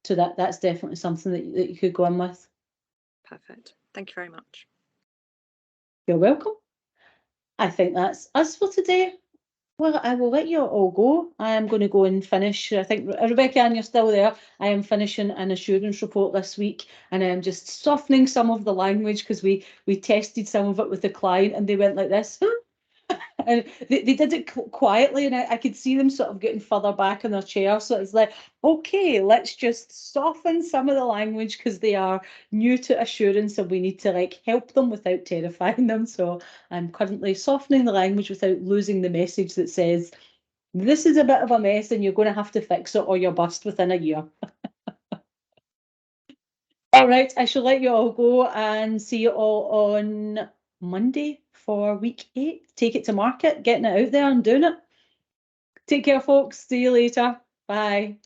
So that's definitely something that you could go in with.
Perfect. Thank you very much.
You're welcome. I think that's us for today. Well, I will let you all go. I am going to go and finish. I think, Rebecca Ann, you're still there. I am finishing an assurance report this week, and I am just softening some of the language, because we tested some of it with the client and they went like this. And they did it quietly, and I could see them sort of getting further back in their chair. So it's like, okay, let's just soften some of the language, because they are new to assurance and we need to like help them without terrifying them. So I'm currently softening the language without losing the message that says, this is a bit of a mess and you're going to have to fix it or you're bust within a year. All right, I shall let you all go and see you all on Monday for week 8. Take it to market, getting it out there and doing it. Take care, folks. See you later. Bye.